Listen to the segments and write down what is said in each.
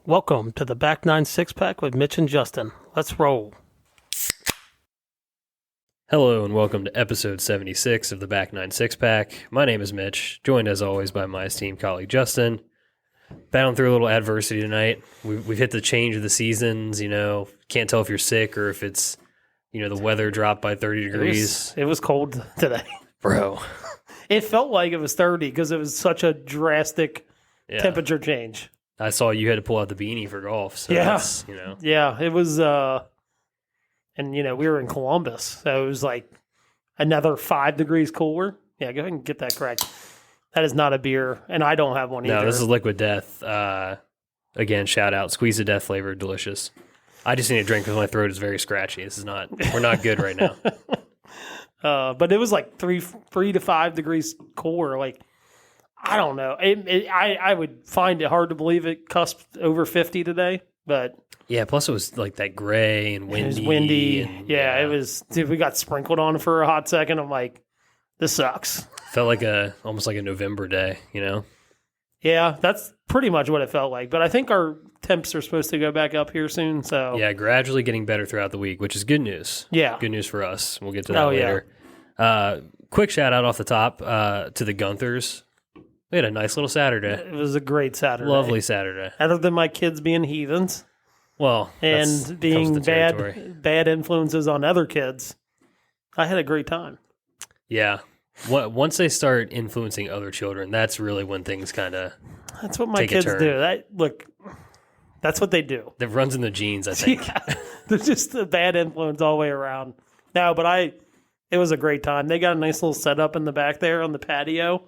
Welcome to the Back 9 Six-Pack with Mitch and Justin. Let's roll. Hello and welcome to episode 76 of the Back 9 Six-Pack. My name is Mitch, joined as always by my esteemed colleague Justin. Battling through a little adversity tonight. We've hit the change of the seasons, can't tell if you're sick or if it's, the weather dropped by 30 degrees. It was cold today. Bro. It felt like it was 30 because it was such a drastic temperature change. I saw you had to pull out the beanie for golf. So that's. Yeah, it was, and we were in Columbus, so it was like another 5 degrees cooler. Yeah, go ahead and get that correct. That is not a beer, and I don't have one either. No, this is Liquid Death. Again, shout out. Squeeze of Death flavor, delicious. I just need a drink because my throat is very scratchy. We're not good right now. But it was like 3 to 5 degrees cooler. Like, I don't know. I would find it hard to believe it cusped over 50 today, but yeah. Plus, it was like that gray and windy. It was windy. It was. Dude, we got sprinkled on for a hot second. I'm like, this sucks. Felt like almost like a November day, Yeah, that's pretty much what it felt like. But I think our temps are supposed to go back up here soon. So yeah, gradually getting better throughout the week, which is good news. Yeah, good news for us. We'll get to that later. Yeah. Quick shout out off the top to the Guenthers. We had a nice little Saturday. It was a great Saturday. Lovely Saturday. Other than my kids being heathens. Well, and being bad influences on other kids, I had a great time. Yeah. Once they start influencing other children, that's really when things kind of That's what my kids do. That's what they do. That runs in the genes, I think. Yeah. They're just a bad influence all the way around. No, but it was a great time. They got a nice little setup in the back there on the patio.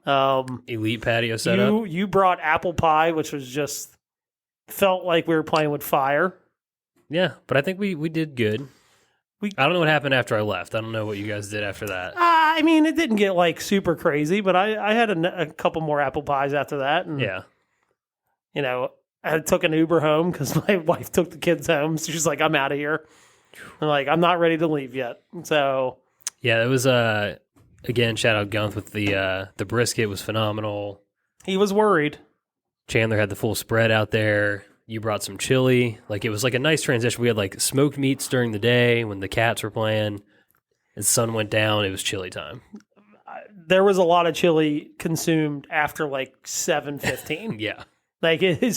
Elite patio setup. You brought apple pie, which was just felt like we were playing with fire. Yeah, but I think we did good. I don't know what happened after I left. I don't know what you guys did after that. It didn't get like super crazy, but I had a couple more apple pies after that. And, yeah. I took an Uber home because my wife took the kids home. So she's like, I'm out of here. I'm not ready to leave yet. So. Yeah, it was, again, shout out Gunther with the brisket was phenomenal. He was worried. Chandler had the full spread out there. You brought some chili. It was like a nice transition. We had smoked meats during the day when the cats were playing. And sun went down. It was chili time. There was a lot of chili consumed after 7:15. Yeah. It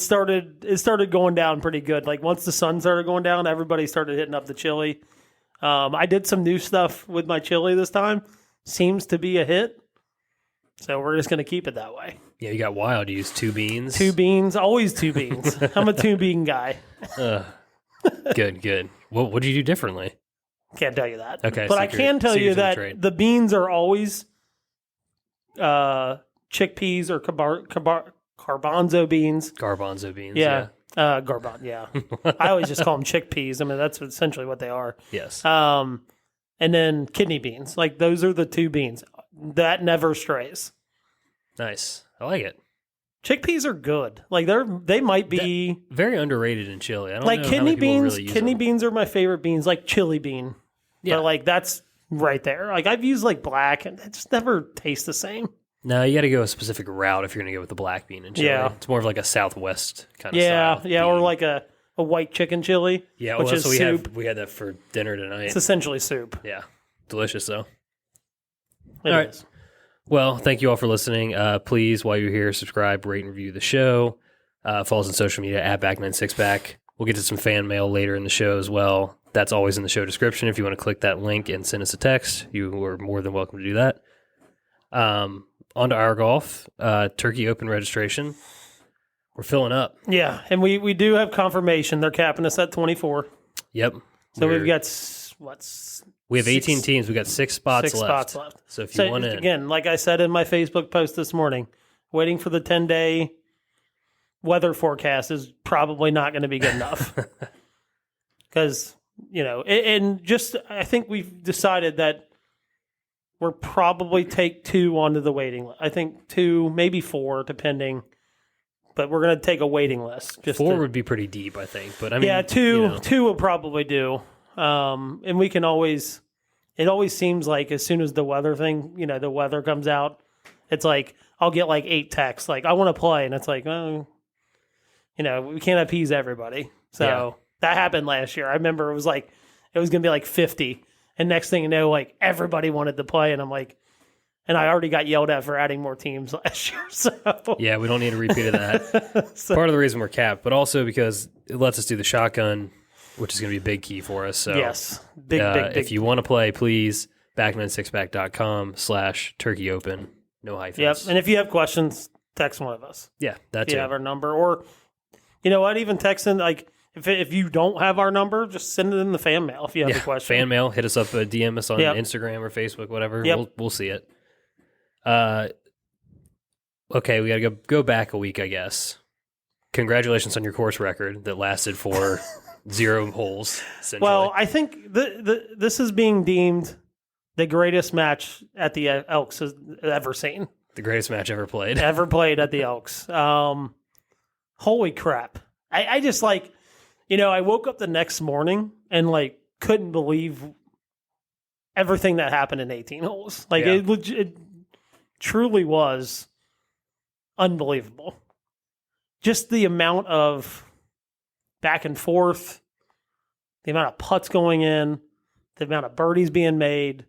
started going down pretty good. Once the sun started going down, everybody started hitting up the chili. I did some new stuff with my chili this time. Seems to be a hit. So we're just going to keep it that way. Yeah, you got wild. You used 2 beans. 2 beans. Always 2 beans. I'm a 2-bean guy. Good. What did you do differently? Can't tell you that. Okay. But I can tell you that the beans are always chickpeas or garbanzo beans. Garbanzo beans. Yeah. Yeah. I always just call them chickpeas. That's essentially what they are. Yes. And then kidney beans. Those are the 2 beans. That never strays. Nice. I like it. Chickpeas are good. They might be very underrated in chili. I don't know kidney how beans. Really kidney beans are my favorite beans. Chili bean. Yeah. But that's right there. I've used black, and it just never tastes the same. No, you got to go a specific route if you're going to go with the black bean in chili. Yeah. It's more of a Southwest kind of style. Yeah, or a white chicken chili. Yeah, which is soup. We had that for dinner tonight. It's essentially soup. Yeah, delicious though. It all is. Right. Well, thank you all for listening. Please, while you're here, subscribe, rate, and review the show. Follow us on social media at Back96Pack. We'll get to some fan mail later in the show as well. That's always in the show description. If you want to click that link and send us a text, you are more than welcome to do that. On to our golf. Turkey Open registration. We're filling up. Yeah, and we do have confirmation. They're capping us at 24. Yep. So we've got, we have 18 teams. We've got 6 spots left. So if you want in. Again, like I said in my Facebook post this morning, waiting for the 10-day weather forecast is probably not going to be good enough. Because, I think we've decided that we'll probably take 2 onto the waiting list. I think 2, maybe 4, depending. But we're going to take a waiting list. 4 would be pretty deep, I think. But 2 will probably do. And we can always, it always seems like as soon as the weather thing, the weather comes out, it's I'll get 8 texts. I want to play. And it's we can't appease everybody. So that happened last year. I remember it was going to be like 50. And next thing you know, like everybody wanted to play. And I'm like, and I already got yelled at for adding more teams last year. So yeah, we don't need a repeat of that. Part of the reason we're capped, but also because it lets us do the shotgun, which is going to be a big key for us. So yes, big. If you want to play, please, back96back.com/turkey open. No hyphens. Yep. And if you have questions, text one of us. Yeah, that's if you have our number. Or, you know what, even text in, like, if you don't have our number, just send it in the fan mail if you have a question. Fan mail. Hit us up, DM us on Instagram or Facebook, whatever. Yep. We'll see it. Okay, we got to go back a week, I guess. Congratulations on your course record that lasted for 0 holes, essentially. Well, I think this is being deemed the greatest match at the Elks has ever seen. The greatest match ever played. Ever played at the Elks. Holy crap. I just like, I woke up the next morning and like couldn't believe everything that happened in 18 holes. Like it truly was unbelievable. Just the amount of back and forth, the amount of putts going in, the amount of birdies being made,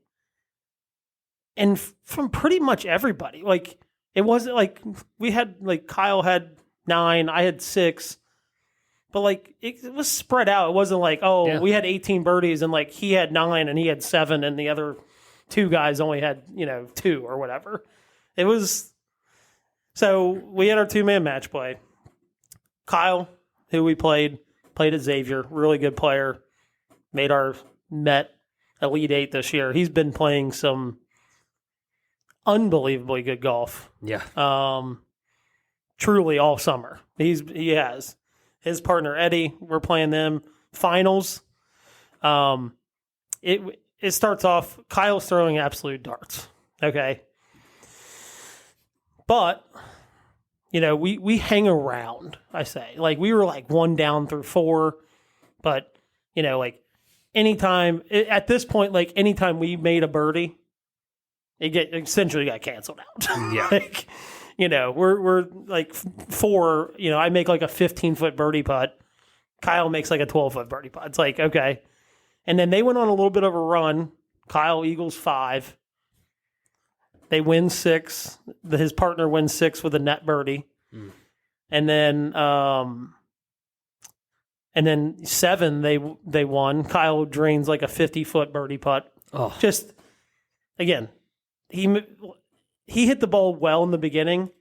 and from pretty much everybody. Like, it wasn't like we had, like, Kyle had 9, I had 6, but like it was spread out. It wasn't like, we had 18 birdies and like he had 9 and he had 7 and the other 2 guys only had 2 or whatever. It was. So we had our 2-man match play. Kyle, who we played at Xavier, really good player, made our Met Elite 8 this year. He's been playing some unbelievably good golf. Yeah. Truly all summer. He has. His partner Eddie, we're playing them finals. It starts off, Kyle's throwing absolute darts. Okay. But we hang around, I say. Like, we were like 1 down through 4, but like anytime at this point, like anytime we made a birdie, it essentially got canceled out. Yeah. Like, we're like 4, I make like a 15-foot birdie putt. Kyle makes like a 12-foot birdie putt. It's like, okay. And then they went on a little bit of a run. Kyle eagles 5. They win 6. His partner wins 6 with a net birdie. Mm. And then 7 they won. Kyle drains like a 50-foot birdie putt. Oh. Just, again, he hit the ball well in the beginning.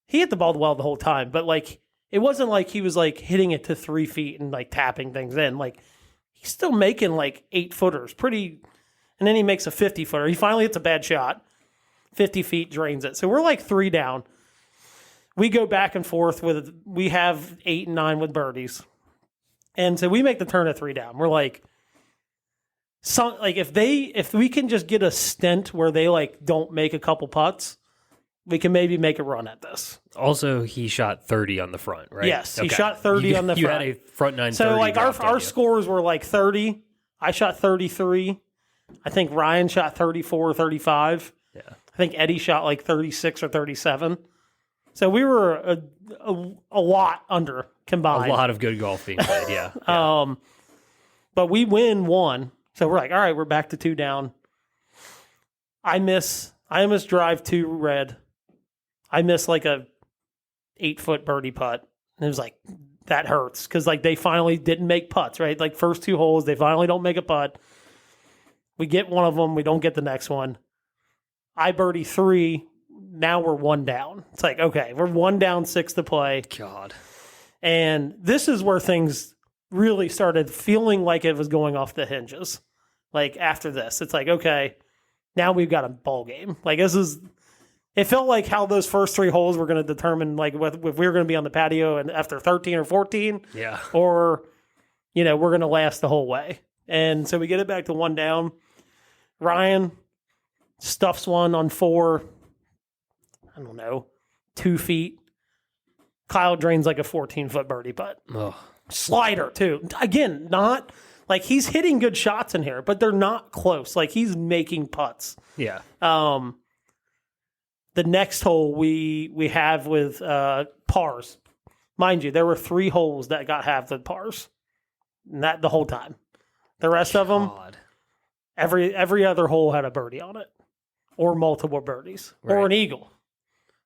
He hit the ball well the whole time, but like it wasn't like he was like hitting it to 3 feet and like tapping things in. Like, he's still making like 8-footers, pretty. And then he makes a 50-footer. He finally hits a bad shot. 50 feet, drains it. So we're like 3 down. We go back and forth we have 8 and 9 with birdies. And so we make the turn at 3 down. We're like, if we can just get a stint where they like don't make a couple putts, we can maybe make a run at this. Also, he shot 30 on the front, right? Yes, he shot 30 on the front. You had a front 930. So like our scores were like 30. I shot 33. I think Ryan shot 34 or 35. Yeah. I think Eddie shot like 36 or 37. So we were a lot under combined. A lot of good golf being played, yeah. But we win 1. So we're like, all right, we're back to 2 down. I almost drive 2 red. I miss like a 8-foot birdie putt. And it was like, that hurts. Because like they finally didn't make putts, right? Like first 2 holes, they finally don't make a putt. We get one of them. We don't get the next one. I birdie 3. Now we're 1 down. It's like, okay, we're 1 down, 6 to play. God. And this is where things really started feeling like it was going off the hinges. Like after this, it's like, okay, now we've got a ball game. Like it felt like how those first 3 holes were going to determine like if we were going to be on the patio and after 13 or 14, yeah, or we're going to last the whole way. And so we get it back to 1 down. Ryan stuffs one on 4. I don't know, 2 feet. Kyle drains like a 14-foot birdie putt. Oh. Slider, too. Again, not like he's hitting good shots in here, but they're not close. Like he's making putts. Yeah. The next hole we have with pars. Mind you, there were 3 holes that got half the pars. And that the whole time. The rest of them, every other hole had a birdie on it. Or multiple birdies. Right. Or an eagle.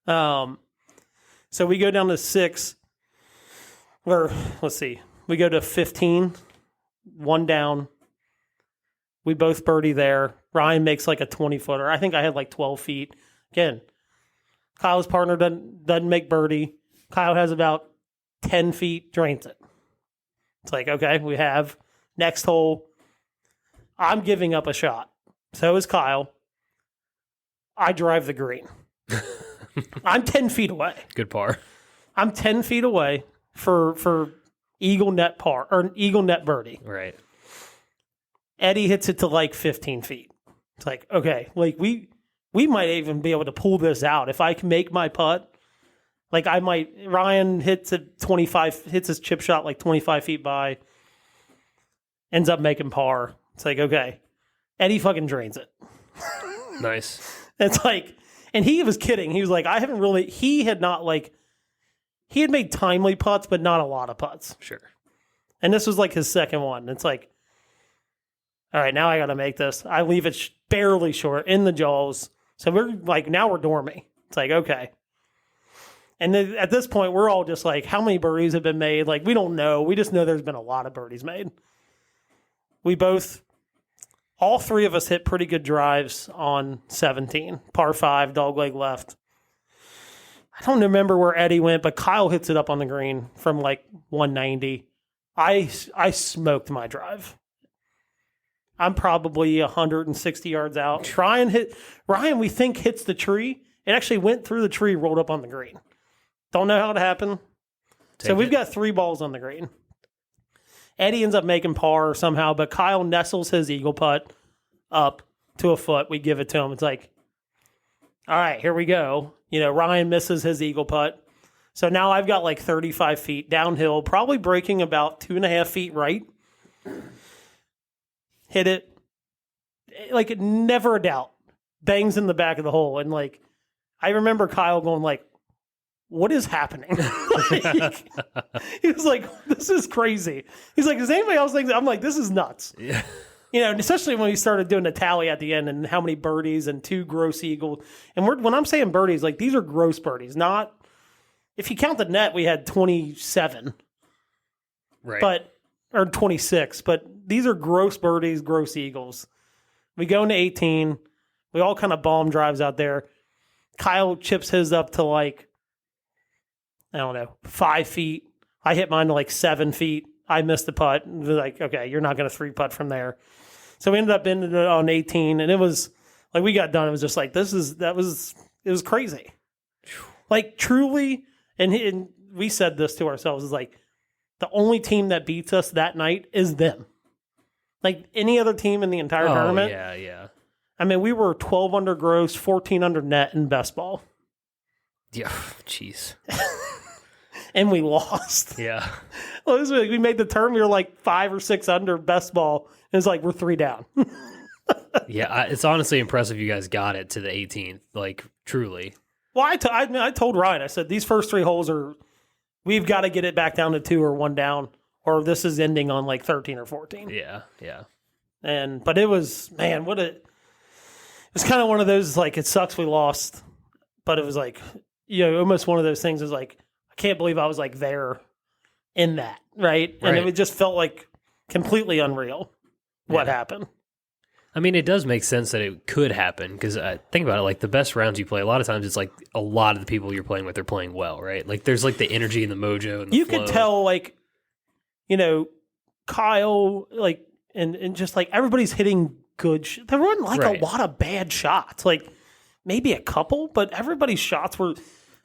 So we go down to 6. Or, let's see. We go to 15. 1 down. We both birdie there. Ryan makes like a 20-footer. I think I had like 12 feet. Again, Kyle's partner doesn't make birdie. Kyle has about 10 feet, drains it. It's like, okay, we have next hole. I'm giving up a shot. So is Kyle. I drive the green. I'm 10 feet away. Good par. I'm 10 feet away for eagle net par or eagle net birdie. Right. Eddie hits it to like 15 feet. It's like, okay, like we might even be able to pull this out. If I can make my putt, like Ryan hits his chip shot like 25 feet by, ends up making par. It's like, okay, Eddie fucking drains it. Nice. It's like, and he was kidding. He was like, he had made timely putts, but not a lot of putts. Sure. And this was like his second one. It's like, all right, now I got to make this. I leave it barely short in the jaws. So we're like, now we're dormy. It's like, okay. And then at this point, we're all just like, how many birdies have been made? Like, we don't know. We just know there's been a lot of birdies made. All 3 of us hit pretty good drives on 17. Par 5, dogleg left. I don't remember where Eddie went, but Kyle hits it up on the green from like 190. I smoked my drive. I'm probably 160 yards out. Ryan, we think, hits the tree. It actually went through the tree, rolled up on the green. Don't know how it happened. So we've got 3 balls on the green. Eddie ends up making par somehow, but Kyle nestles his eagle putt up to a foot. We give it to him. It's like, all right, here we go. Ryan misses his eagle putt. So now I've got like 35 feet downhill, probably breaking about 2.5 feet right. Hit it. Like, never a doubt. Bangs in the back of the hole. And like, I remember Kyle going like, what is happening? Like, he was like, this is crazy. He's like, does anybody else think that? I'm like, this is nuts. Yeah. Especially when we started doing the tally at the end and how many birdies and 2 gross eagle. And when I'm saying birdies, like, these are gross birdies, not, if you count the net, we had 27. Right. Or 26, but these are gross birdies, gross eagles. We go into 18. We all kind of bomb drives out there. Kyle chips his up to like, I don't know, 5 feet. I hit mine to like 7 feet. I missed the putt. It was like, okay, you're not going to 3-putt from there. So we ended up ending it on 18, and it was like, we got done. It was just like, it was crazy. Like, truly, and we said this to ourselves, is like, the only team that beats us that night is them. Like, any other team in the entire tournament. Yeah. I mean, we were 12 under gross, 14 under net in best ball. Yeah, jeez. And we lost. Yeah. Well, we made the turn. We were like 5 or 6 under best ball. And it's like, we're 3 down. Yeah, it's honestly impressive you guys got it to the 18th. Like, truly. Well, I told Ryan, I said, these first 3 holes we've got to get it back down to 2 or 1 down, or this is ending on like 13 or 14. Yeah. But it was, man, it was kind of one of those, like, it sucks we lost. But it was like, almost one of those things is like, I can't believe I was like there in that, right? And it just felt like completely unreal what happened. I mean, it does make sense that it could happen because think about it, like the best rounds you play, a lot of times it's like a lot of the people you're playing with are playing well, right? Like there's like the energy and the mojo and the flow. Could tell, like, Kyle, like, and just like everybody's hitting good. There weren't like a lot of bad shots, like maybe a couple, but everybody's shots were,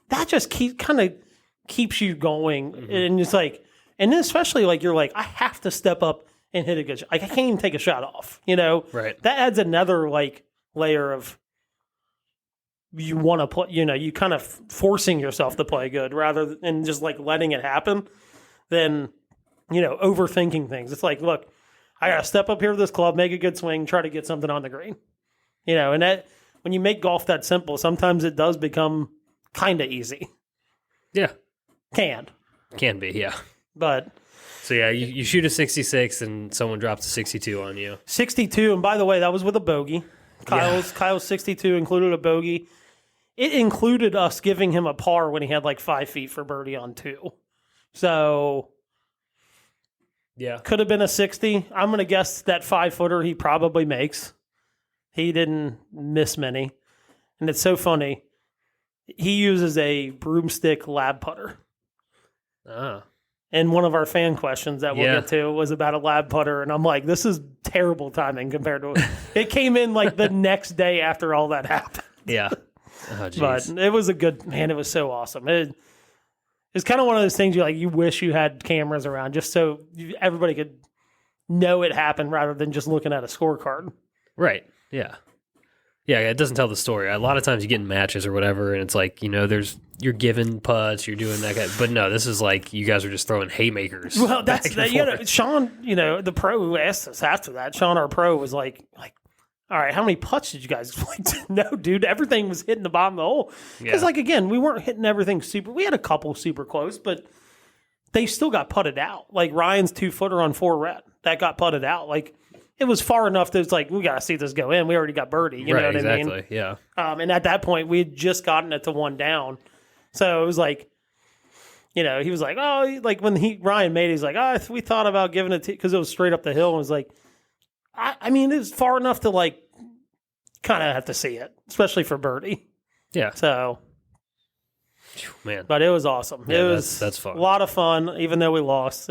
that just keeps you going. Mm-hmm. And it's like, and then especially like, you're like, I have to step up and hit a good shot. Like, I can't even take a shot off, Right. That adds another like layer of, you want to play, you kind of forcing yourself to play good rather than just like letting it happen than, overthinking things. It's like, look, I got to step up here with this club, make a good swing, try to get something on the green, and that, when you make golf that simple, sometimes it does become kind of easy. Yeah. Can. Can be, yeah. But So, yeah, you shoot a 66 and someone drops a 62 on you. 62, and by the way, that was with a bogey. Kyle's 62 included a bogey. It included us giving him a par when he had like 5 feet for birdie on 2. So, yeah, could have been a 60. I'm going to guess that 5-footer he probably makes. He didn't miss many. And it's so funny. He uses a broomstick lab putter. Ah. And one of our fan questions that we'll get to was about a lab putter. And I'm like, this is terrible timing compared to it came in like the next day after all that happened. Yeah. Oh, But it was it was so awesome. It's kind of one of those things you wish you had cameras around just so everybody could know it happened rather than just looking at a scorecard. Right. Yeah. Yeah, it doesn't tell the story. A lot of times you get in matches or whatever, and it's like, you're giving putts, you're doing that kind. But no, this is like you guys are just throwing haymakers. Well, that's that. Sean, the pro who asked us after that, Sean, our pro, was like, all right, how many putts did you guys play? No, dude, everything was hitting the bottom of the hole. Because, again, we weren't hitting everything super. We had a couple super close, but they still got putted out. Like Ryan's 2-footer on 4 red, that got putted out. Like, it was far enough that it's like, we got to see this go in. We already got birdie. You know what I mean? Exactly, yeah. And at that point, we had just gotten it to 1 down. So it was like, he was like, oh, like when Ryan made it, he's like, oh, we thought about giving it to, because it was straight up the hill. And it was like, I mean, it was far enough to like kind of have to see it, especially for birdie. Yeah. So, man. But it was awesome. Yeah, it was that's fun. A lot of fun, even though we lost.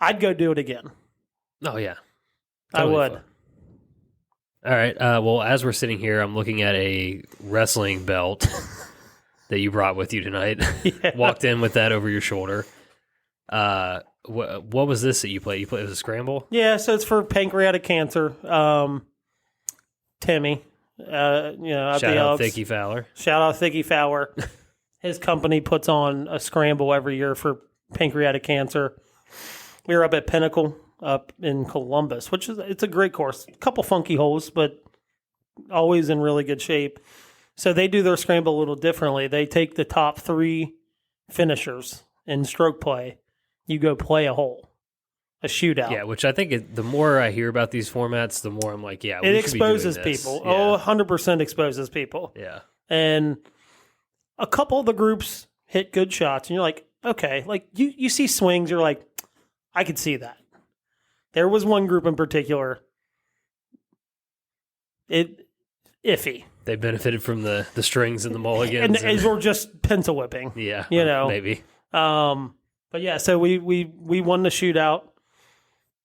I'd go do it again. Oh, yeah. Totally I would. Fun. All right. Well, as we're sitting here, I'm looking at a wrestling belt that you brought with you tonight. Yeah. Walked in with that over your shoulder. What was this that you played? It was a scramble? Yeah, so it's for pancreatic cancer. Timmy, Shout out Thicky Fowler. Shout out Thicky Fowler. His company puts on a scramble every year for pancreatic cancer. We were up at Pinnacle up in Columbus, it's a great course. A couple funky holes, but always in really good shape. So they do their scramble a little differently. They take the top 3 finishers in stroke play. You go play a hole, a shootout. Yeah, which I think the more I hear about these formats, the more I'm like, yeah, it exposes people. Yeah. Oh, 100% exposes people. Yeah. And a couple of the groups hit good shots, and you're like, okay, like you see swings, you're like, I could see that. There was one group in particular, iffy. They benefited from the strings and the mulligans. And we're just pencil whipping. Yeah, maybe. But yeah, so we won the shootout.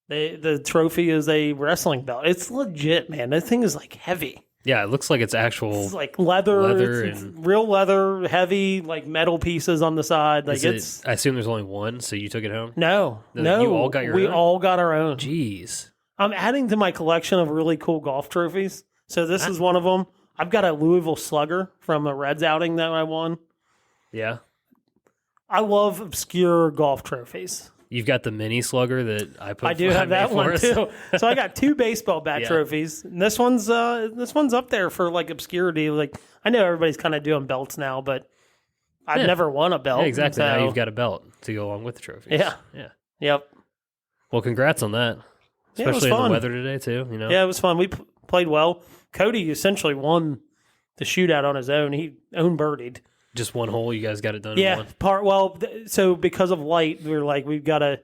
The trophy is a wrestling belt. It's legit, man. That thing is like heavy. Yeah, it looks like it's actual. It's like leather. It's real leather, heavy, like metal pieces on the side. Like I assume there's only one, so you took it home? No. You all got your own? We all got our own. Jeez. I'm adding to my collection of really cool golf trophies. So this is one of them. I've got a Louisville Slugger from a Reds outing that I won. Yeah. I love obscure golf trophies. You've got the mini slugger that I do have that one too. So I got 2 baseball bat trophies. And this one's up there for like obscurity. Like I know everybody's kind of doing belts now, but I've never won a belt. Yeah, exactly. So. Now you've got a belt to go along with the trophies. Yeah. Yeah. Yep. Well, congrats on that. Especially in the weather today too, Yeah, it was fun. We played well. Cody essentially won the shootout on his own. He own birdied. Just one hole, you guys got it done in one? So because of light, we were like, we've got to,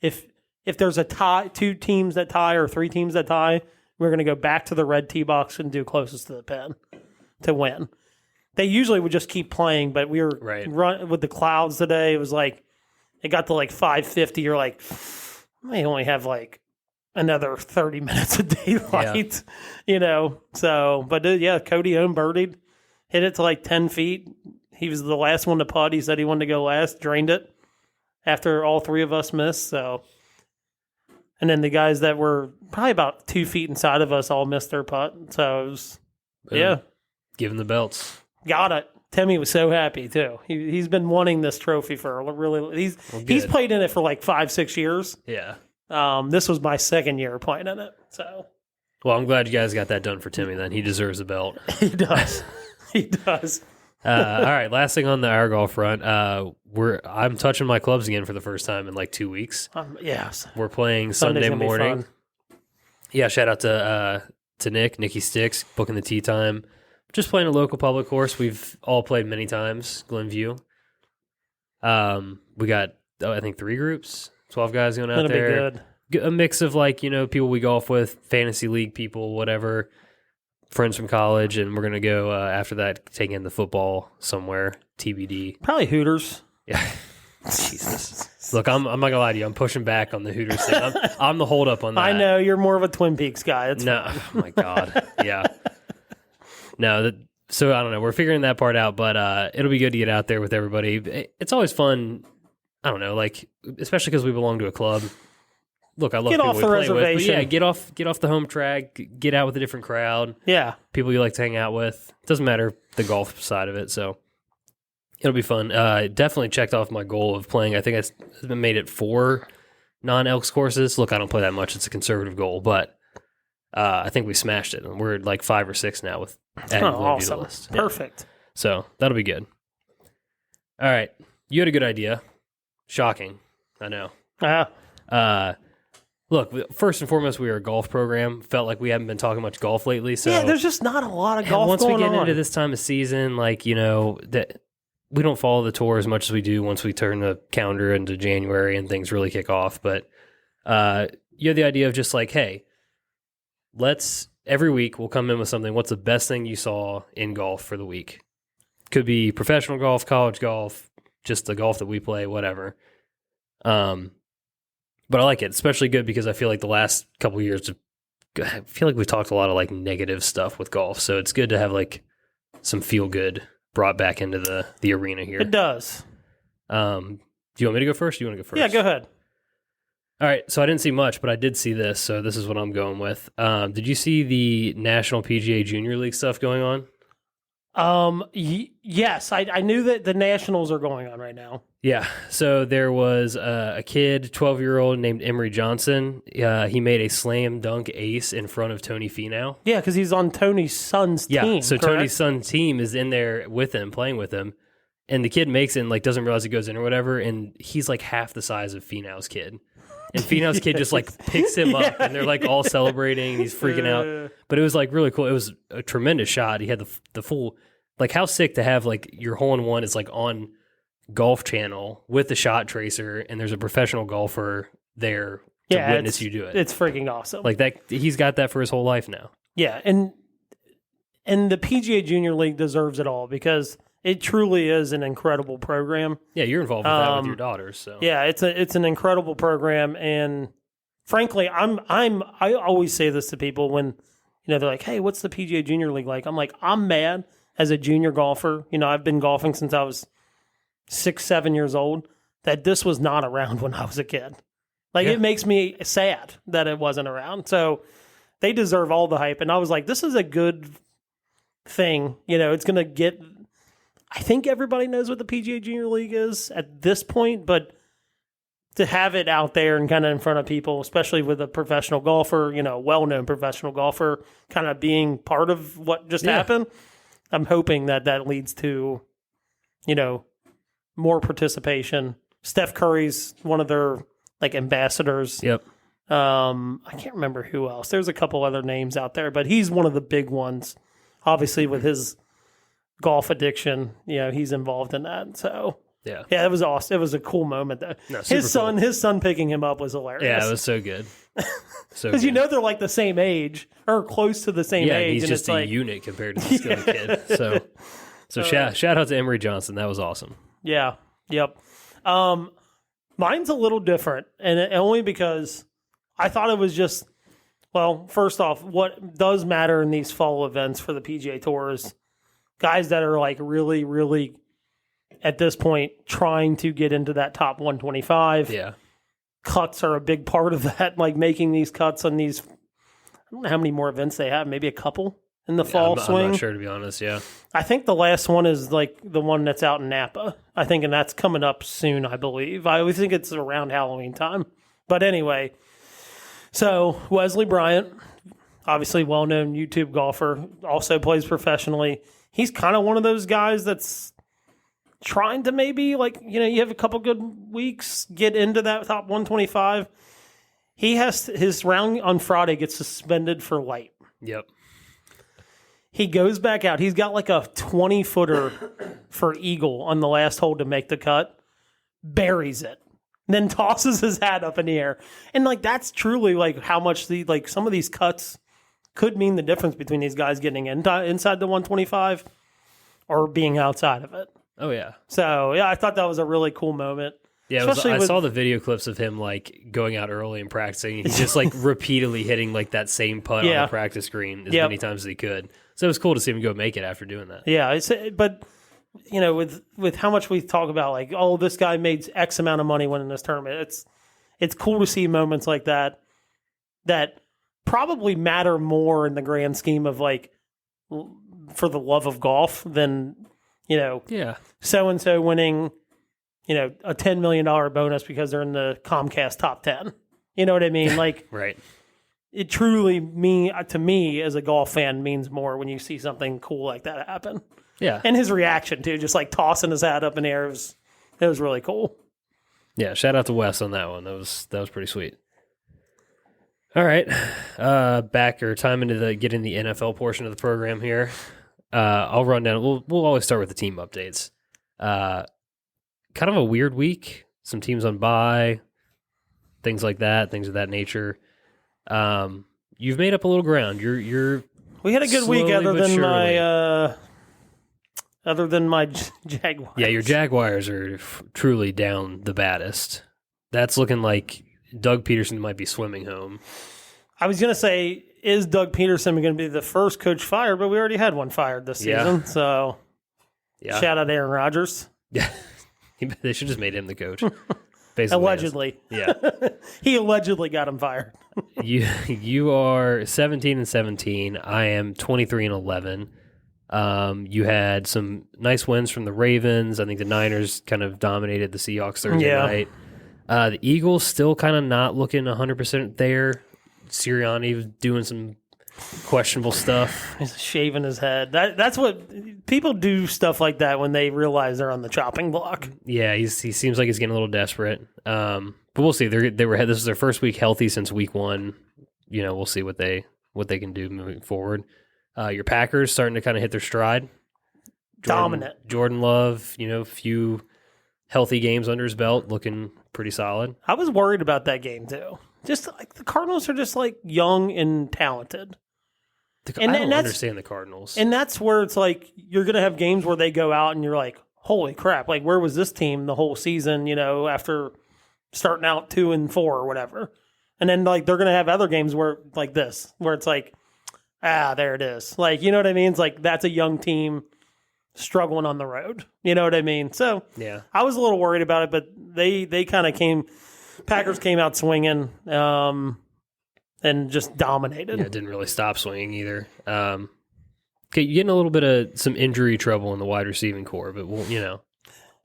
if there's a tie, 2 teams that tie or 3 teams that tie, we're going to go back to the red tee box and do closest to the pin to win. They usually would just keep playing, but we were run with the clouds today. It was like, it got to like 5:50. You're like, I only have like another 30 minutes of daylight, So, but Cody owned birdied, hit it to like 10 feet. He was the last one to putt. He said he wanted to go last, drained it after all 3 of us missed. So, and then the guys that were probably about 2 feet inside of us all missed their putt. So it was, Give him the belts. Got it. Timmy was so happy too. He's been wanting this trophy for he's played in it for like 5-6 years. Yeah. This was my 2nd year playing in it. So, well, I'm glad you guys got that done for Timmy. Then he deserves a belt. He does. He does. All right, last thing on the our golf front. I'm touching my clubs again for the first time in like 2 weeks. Yes. We're playing Sunday's Sunday gonna be morning. fun. Yeah, shout out to Nicky Sticks, booking the tee time. Just playing a local public course. We've all played many times, Glenview. We got, I think, 3 groups, 12 guys going out Gonna there. be good. A mix of like, people we golf with, fantasy league people, whatever, friends from college, and we're going to go after that, take in the football somewhere, TBD. Probably Hooters. Yeah. Jesus. Look, I'm not going to lie to you. I'm pushing back on the Hooters thing. I'm the holdup on that. I know, you're more of a Twin Peaks guy. It's No, oh my God. Yeah. No, so I don't know. We're figuring that part out, but it'll be good to get out there with everybody. It's always fun. I don't know, like, especially because we belong to a club. Look, I love Get people off we the play with, but reservation. yeah, get off the home track, get out with a different crowd, Yeah. people you like to hang out with. Doesn't matter the golf side of it, so it'll be fun. Definitely checked off my goal of playing. I think I've made it 4 non-Elks courses. Look, I don't play that much. It's a conservative goal, but I think we smashed it. And we're like 5 or 6 now with adding Glenview to the Awesome. list. Yeah. Perfect. So that'll be good. All right. You had a good idea. Shocking. I know. Look, first and foremost, we are a golf program. Felt like we haven't been talking much golf lately. So yeah, there's just not a lot of golf once going we get on. into this time of season, like, that we don't follow the tour as much as we do once we turn the calendar into January and things really kick off. But you have the idea of just like, hey, every week we'll come in with something. What's the best thing you saw in golf for the week? Could be professional golf, college golf, just the golf that we play, whatever. But I like it, especially good because I feel like the last couple of years, I feel like we've talked a lot of like negative stuff with golf. So it's good to have like some feel good brought back into the arena here. It does. Do you want me to go first? Or do you want to go first? Yeah, go ahead. All right. So I didn't see much, but I did see this. So this is what I'm going with. Did you see the National PGA Junior League stuff going on? Yes, I knew that the Nationals are going on right now. Yeah. So there was a kid, 12-year-old named Emery Johnson. He made a slam dunk ace in front of Tony Finau. Yeah, because he's on Tony's son's team. Yeah. So correct? Tony's son's team is in there with him, playing with him. And the kid makes it and like doesn't realize it goes in or whatever. And he's like half the size of Finau's kid. And Finau's kid just like picks him up and they're like all celebrating and he's freaking out. But it was like really cool. It was a tremendous shot. He had the full, like how sick to have like your hole-in-one is like on Golf Channel with the shot tracer and there's a professional golfer there to witness you do it. It's freaking awesome. Like that, he's got that for his whole life now. Yeah, and the PGA Junior League deserves it all because it truly is an incredible program. Yeah, you're involved with that with your daughters. So yeah, it's an incredible program, and frankly, I always say this to people when they're like, "Hey, what's the PGA Junior League like?" I'm like, I'm mad as a junior golfer. I've been golfing since I was 6-7 years old. That this was not around when I was a kid. Like It makes me sad that it wasn't around. So they deserve all the hype, and I was like, this is a good thing. It's going to get. I think everybody knows what the PGA Junior League is at this point, but to have it out there and kind of in front of people, especially with a professional golfer, well-known professional golfer, kind of being part of what just happened, I'm hoping that leads to, more participation. Steph Curry's one of their like ambassadors. Yep. I can't remember who else. There's a couple other names out there, but he's one of the big ones. Obviously, with his golf addiction, he's involved in that. So yeah, it was awesome. It was a cool moment. No, his son picking him up was hilarious. Yeah, it was so good. So because they're like the same age or close to the same age. He's and just it's a like, unit compared to this little kid. So shout out to Emery Johnson. That was awesome. Yeah. Yep. Mine's a little different, and only because I thought it was just, well, first off, what does matter in these fall events for the PGA Tour is guys that are like really, really at this point trying to get into that top 125. Yeah. Cuts are a big part of that, like making these cuts on these. I don't know how many more events they have, maybe a couple in the fall swing. I'm not sure, to be honest, yeah. I think the last one is like the one that's out in Napa, I think, and that's coming up soon, I believe. I always think it's around Halloween time. But anyway, so Wesley Bryant, obviously well-known YouTube golfer, also plays professionally. he's kind of one of those guys that's trying to maybe, like, you have a couple good weeks, get into that top 125. He has his round on Friday gets suspended for light. Yep. He goes back out. He's got like a 20-footer for eagle on the last hole to make the cut. Buries it. Then tosses his hat up in the air. And like that's truly like how much some of these cuts could mean the difference between these guys getting inside the 125 or being outside of it. Oh yeah. So yeah, I thought that was a really cool moment. Yeah, I saw the video clips of him like going out early and practicing. He's just like repeatedly hitting like that same putt on the practice green as many times as he could. So it was cool to see him go make it after doing that. Yeah, but with how much we talk about like, oh, this guy made X amount of money winning this tournament. It's cool to see moments like that probably matter more in the grand scheme of like for the love of golf than so and so winning. A $10 million bonus because they're in the Comcast top 10. You know what I mean? Like, right. It truly to me as a golf fan means more when you see something cool like that happen. Yeah. And his reaction too, just like tossing his hat up in the air, it was really cool. Yeah. Shout out to Wes on that one. That was pretty sweet. All right. Time into getting the NFL portion of the program here. I'll run down. We'll always start with the team updates. Kind of a weird week. Some teams on bye, things like that, things of that nature. You've made up a little ground. We had a good week other than my Jaguars. Yeah, your Jaguars are truly down the baddest. That's looking like Doug Peterson might be swimming home. I was going to say, is Doug Peterson going to be the first coach fired? But we already had one fired this season. So shout out Aaron Rodgers. Yeah. They should have just made him the coach. Basically, allegedly. Yeah. He allegedly got him fired. You are 17-17. I am 23-11. You had some nice wins from the Ravens. I think the Niners kind of dominated the Seahawks Thursday night. The Eagles still kind of not looking 100% there. Sirianni was doing some questionable stuff. He's shaving his head. That's what people do, stuff like that when they realize they're on the chopping block. Yeah, he seems like he's getting a little desperate. But we'll see. This is their first week healthy since week 1. We'll see what they can do moving forward. Your Packers starting to kind of hit their stride. Dominant. Jordan Love, few healthy games under his belt, looking pretty solid. I was worried about that game too. Just like the Cardinals are just like young and talented. I don't understand the Cardinals. And that's where it's like you're going to have games where they go out and you're like, holy crap, like where was this team the whole season, after starting out 2-4 or whatever. And then like they're going to have other games where like this, where it's like, there it is. Like, you know what I mean? It's like that's a young team struggling on the road. You know what I mean? So yeah, I was a little worried about it, but they kind of Packers came out swinging. And just dominated. Yeah, it didn't really stop swinging either. Okay, you're getting a little bit of some injury trouble in the wide receiving core, but we'll,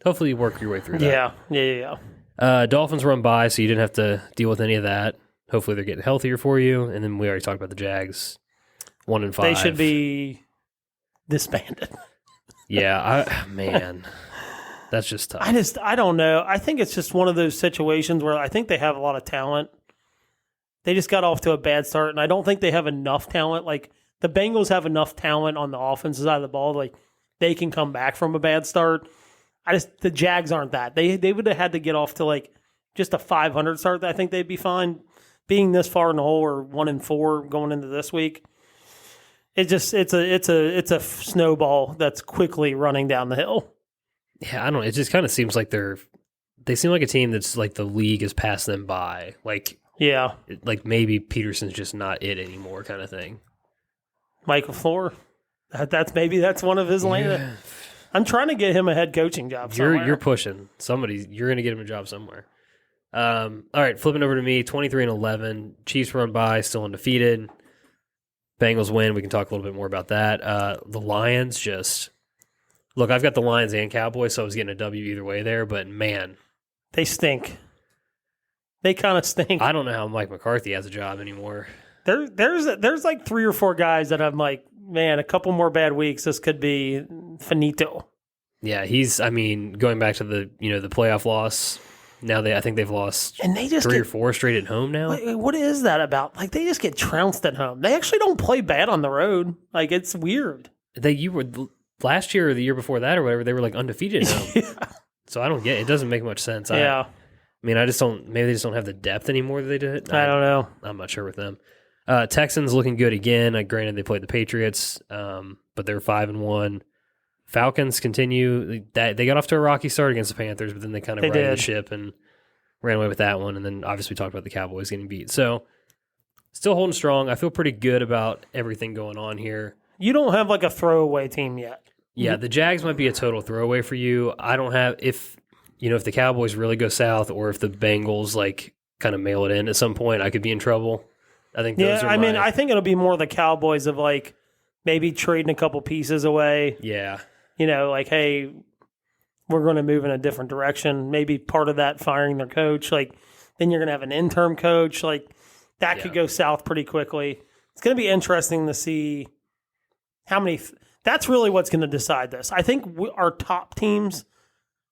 hopefully you work your way through that. Yeah. Dolphins run by, so you didn't have to deal with any of that. Hopefully they're getting healthier for you. And then we already talked about the Jags, 1-5. They should be disbanded. Yeah, man, that's just tough. I don't know. I think it's just one of those situations where I think they have a lot of talent. They just got off to a bad start, and I don't think they have enough talent. Like, the Bengals have enough talent on the offensive side of the ball. Like, they can come back from a bad start. The Jags aren't that. They would have had to get off to, like, just a 500 start. I think they'd be fine. Being this far in the hole or 1-4 going into this week, it's a snowball that's quickly running down the hill. Yeah, I don't know. It just kind of seems like they seem like a team that's, like, the league has passed them by. Like, yeah. Like maybe Peterson's just not it anymore kind of thing. Michael Floor. That's one of his lane. Yeah. I'm trying to get him a head coaching job somewhere. You're pushing. You're going to get him a job somewhere. All right, flipping over to me, 23-11. Chiefs run by, still undefeated. Bengals win. We can talk a little bit more about that. The Lions just... Look, I've got the Lions and Cowboys, so I was getting a W either way there, but man. They stink. They kind of stink. I don't know how Mike McCarthy has a job anymore. There's like 3 or 4 guys that I'm like, man, a couple more bad weeks, this could be finito. Yeah, going back to the playoff loss. Now I think they've lost and they just 3 or 4 straight at home now. What is that about? Like, they just get trounced at home. They actually don't play bad on the road. Like, it's weird. You were last year or the year before that or whatever. They were like undefeated at home. Yeah. So I don't get it. It doesn't make much sense. Yeah. I mean, I just don't. Maybe they just don't have the depth anymore that they did. I don't know. I'm not sure with them. Texans looking good again. Granted, they played the Patriots, but they're 5-1. Falcons continue. They got off to a rocky start against the Panthers, but then they kind of righted the ship and ran away with that one. And then obviously we talked about the Cowboys getting beat. So still holding strong. I feel pretty good about everything going on here. You don't have like a throwaway team yet. Yeah, the Jags might be a total throwaway for you. I don't have if the Cowboys really go south or if the Bengals like kind of mail it in at some point, I could be in trouble. I think those are I think it'll be more the Cowboys of like maybe trading a couple pieces away. Yeah. Like, hey, we're going to move in a different direction. Maybe part of that firing their coach. Like, then you're going to have an interim coach. Like, that could go south pretty quickly. It's going to be interesting to see how many. That's really what's going to decide this. I think our top teams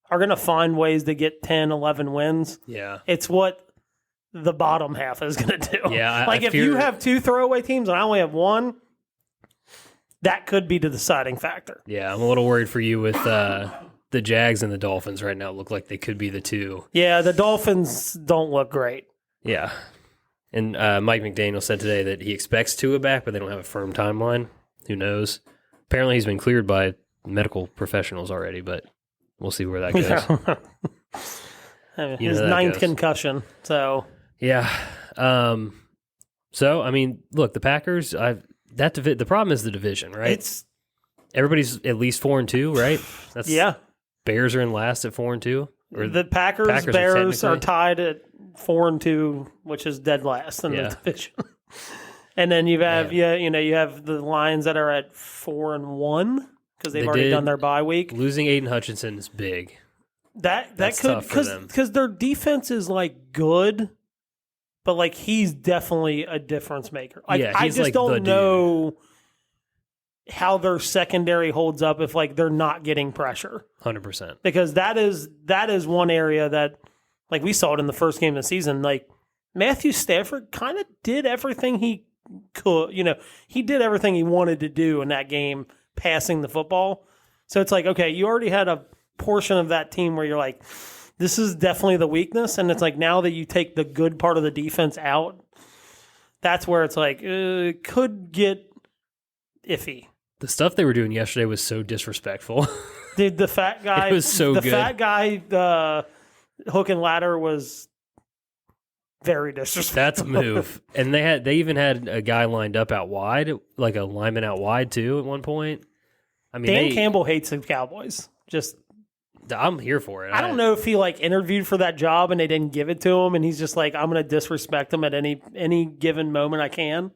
are going to find ways to get 10, 11 wins. Yeah. It's what the bottom half is going to do. Yeah. If you have 2 throwaway teams and I only have 1, that could be the deciding factor. Yeah, I'm a little worried for you with the Jags and the Dolphins right now. Look like they could be the 2. Yeah, the Dolphins don't look great. Yeah. And Mike McDaniel said today that he expects Tua back, but they don't have a firm timeline. Who knows? Apparently he's been cleared by medical professionals already, but we'll see where that goes. His 9th concussion. So yeah. So I mean, look, the Packers. The problem is the division, right? Everybody's at least 4-2, right? Bears are in last at 4-2. The Packers Bears are tied at 4-2, which is dead last in the division. And then you have you have the Lions that are at 4-1 because they've already done their bye week. Losing Aiden Hutchinson is big. That's could because their defense is like good, but like he's definitely a difference maker. Like I just don't know how their secondary holds up if like they're not getting pressure. 100%. Because that is one area that like we saw it in the first game of the season. Like Matthew Stafford kind of did everything he could. He did everything he wanted to do in that game, passing the football. So it's like, okay, you already had a portion of that team where you're like, this is definitely the weakness. And it's like now that you take the good part of the defense out, that's where it's like, it could get iffy. The stuff they were doing yesterday was so disrespectful. Dude, the fat guy. It was so good. The fat guy, hook and ladder was very disrespectful. That's a move. And they even had a guy lined up out wide, like a lineman out wide too at one point. I mean, Dan Campbell hates the Cowboys. I'm here for it. I don't know if he like interviewed for that job and they didn't give it to him, and he's just like, I'm going to disrespect him at any given moment I can.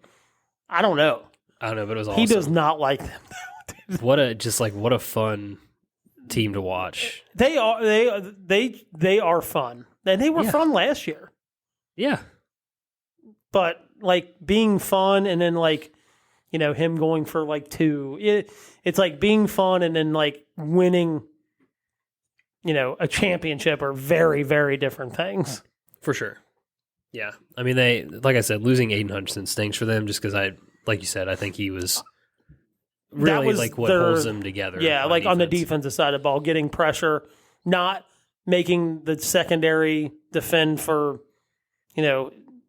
I don't know, but it was awesome. He does not like them. What a fun team to watch. They are fun, and they were fun last year. Yeah, but like being fun and then like him going for like 2. It's like being fun and then like winning. A championship are very, very different things. For sure. Yeah. I mean, like I said, losing Aiden Hutchinson stinks for them just because like you said, I think he was really like what holds them together. Yeah, like on the defensive side of the ball, getting pressure, not making the secondary defend for,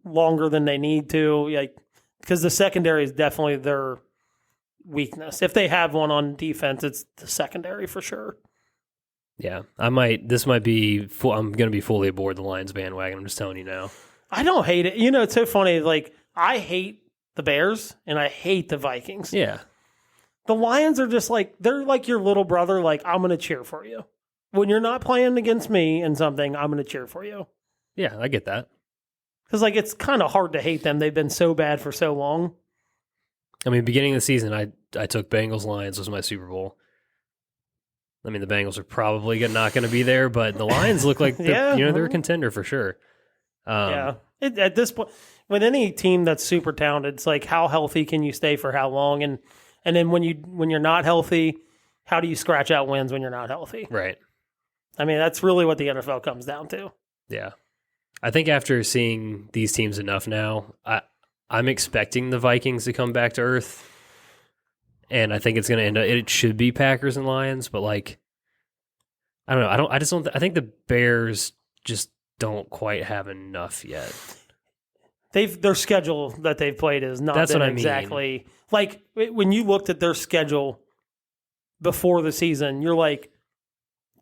longer than they need to. Like, because the secondary is definitely their weakness. If they have one on defense, it's the secondary for sure. Yeah, I'm going to be fully aboard the Lions bandwagon. I'm just telling you now. I don't hate it. It's so funny. Like, I hate the Bears and I hate the Vikings. Yeah. The Lions are just like, they're like your little brother. Like, I'm going to cheer for you. When you're not playing against me in something, I'm going to cheer for you. Yeah, I get that. Because, like, it's kind of hard to hate them. They've been so bad for so long. I mean, beginning of the season, I took Bengals-Lions was my Super Bowl. I mean, the Bengals are probably not going to be there, but the Lions look like they're a contender for sure. At this point, with any team that's super talented, it's like how healthy can you stay for how long? And And then when you're not healthy, how do you scratch out wins when you're not healthy? Right. I mean, that's really what the NFL comes down to. Yeah. I think after seeing these teams enough now, I'm expecting the Vikings to come back to earth. And I think it's going to end up, it should be Packers and Lions, but like, I don't know. I think the Bears just don't quite have enough yet. Their schedule that they've played is not That's been what I mean. exactly like when you looked at their schedule before the season, you're like,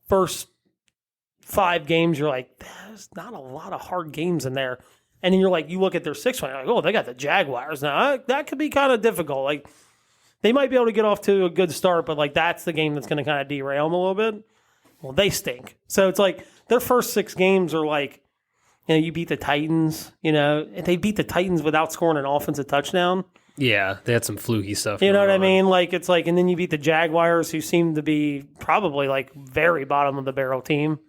first 5 games, you're like, there's not a lot of hard games in there. And then you're like, you look at their 6th one, you're like, oh, they got the Jaguars. Now, that could be kind of difficult. Like, they might be able to get off to a good start, but like that's the game that's going to kind of derail them a little bit. Well, they stink. So it's like their first 6 games are like, you beat the Titans, they beat the Titans without scoring an offensive touchdown. Yeah, they had some fluky stuff. You know what I on. mean? Like, it's like, and then you beat the Jaguars, who seem to be probably like very bottom of the barrel team.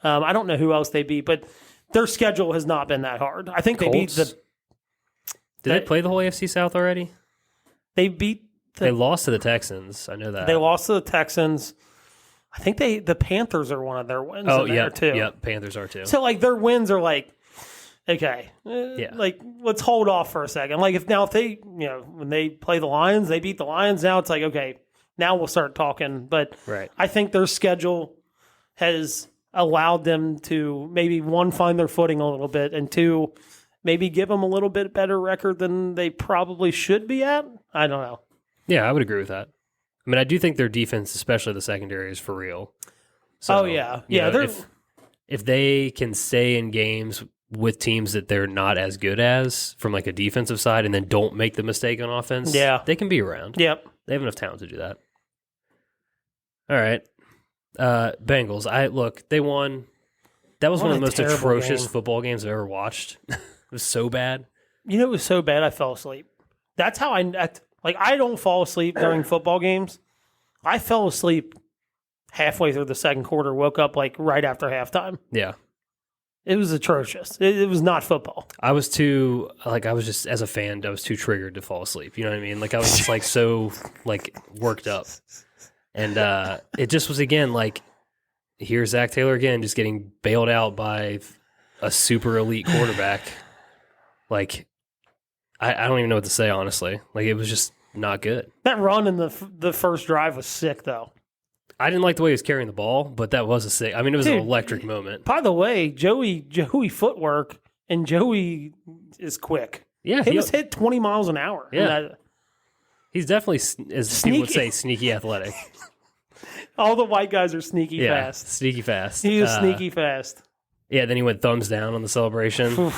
I don't know who else they beat, but their schedule has not been that hard. I think Colts? they beat Did they play the whole AFC South already? They lost to the Texans. I know that. They lost to the Texans. I think the Panthers are one of their wins. Oh, in yeah, there too. Yep, Panthers are too. So like their wins are like, okay, like let's hold off for a second. Like if they, when they play the Lions, they beat the Lions. Now it's like, okay, now we'll start talking. But right. I think their schedule has allowed them to maybe, 1, find their footing a little bit, and 2, maybe give them a little bit better record than they probably should be at. I don't know. Yeah, I would agree with that. I mean, I do think their defense, especially the secondary, is for real. So, if they can stay in games with teams that they're not as good as from like a defensive side, and then don't make the mistake on offense, they can be around. Yep, they have enough talent to do that. All right, Bengals. They won. That was one of the most atrocious football games I've ever watched. It was so bad. It was so bad I fell asleep. That's how I don't fall asleep during football games. I fell asleep halfway through the second quarter, woke up like right after halftime. Yeah. It was atrocious. It was not football. I was just, as a fan, I was too triggered to fall asleep. You know what I mean? Like, I was just like so like worked up. And it just was, again, like, here's Zach Taylor again, just getting bailed out by a super elite quarterback. Like, I don't even know what to say, honestly. Like, it was just not good. That run in the first drive was sick, though. I didn't like the way he was carrying the ball, but that was a sick. I mean, it was an electric moment. By the way, Joey footwork, and Joey is quick. Yeah. He was hit 20 miles an hour. Yeah. He's definitely, as people would say, sneaky athletic. All the white guys are sneaky fast. Sneaky fast. He is sneaky fast. Yeah, then he went thumbs down on the celebration.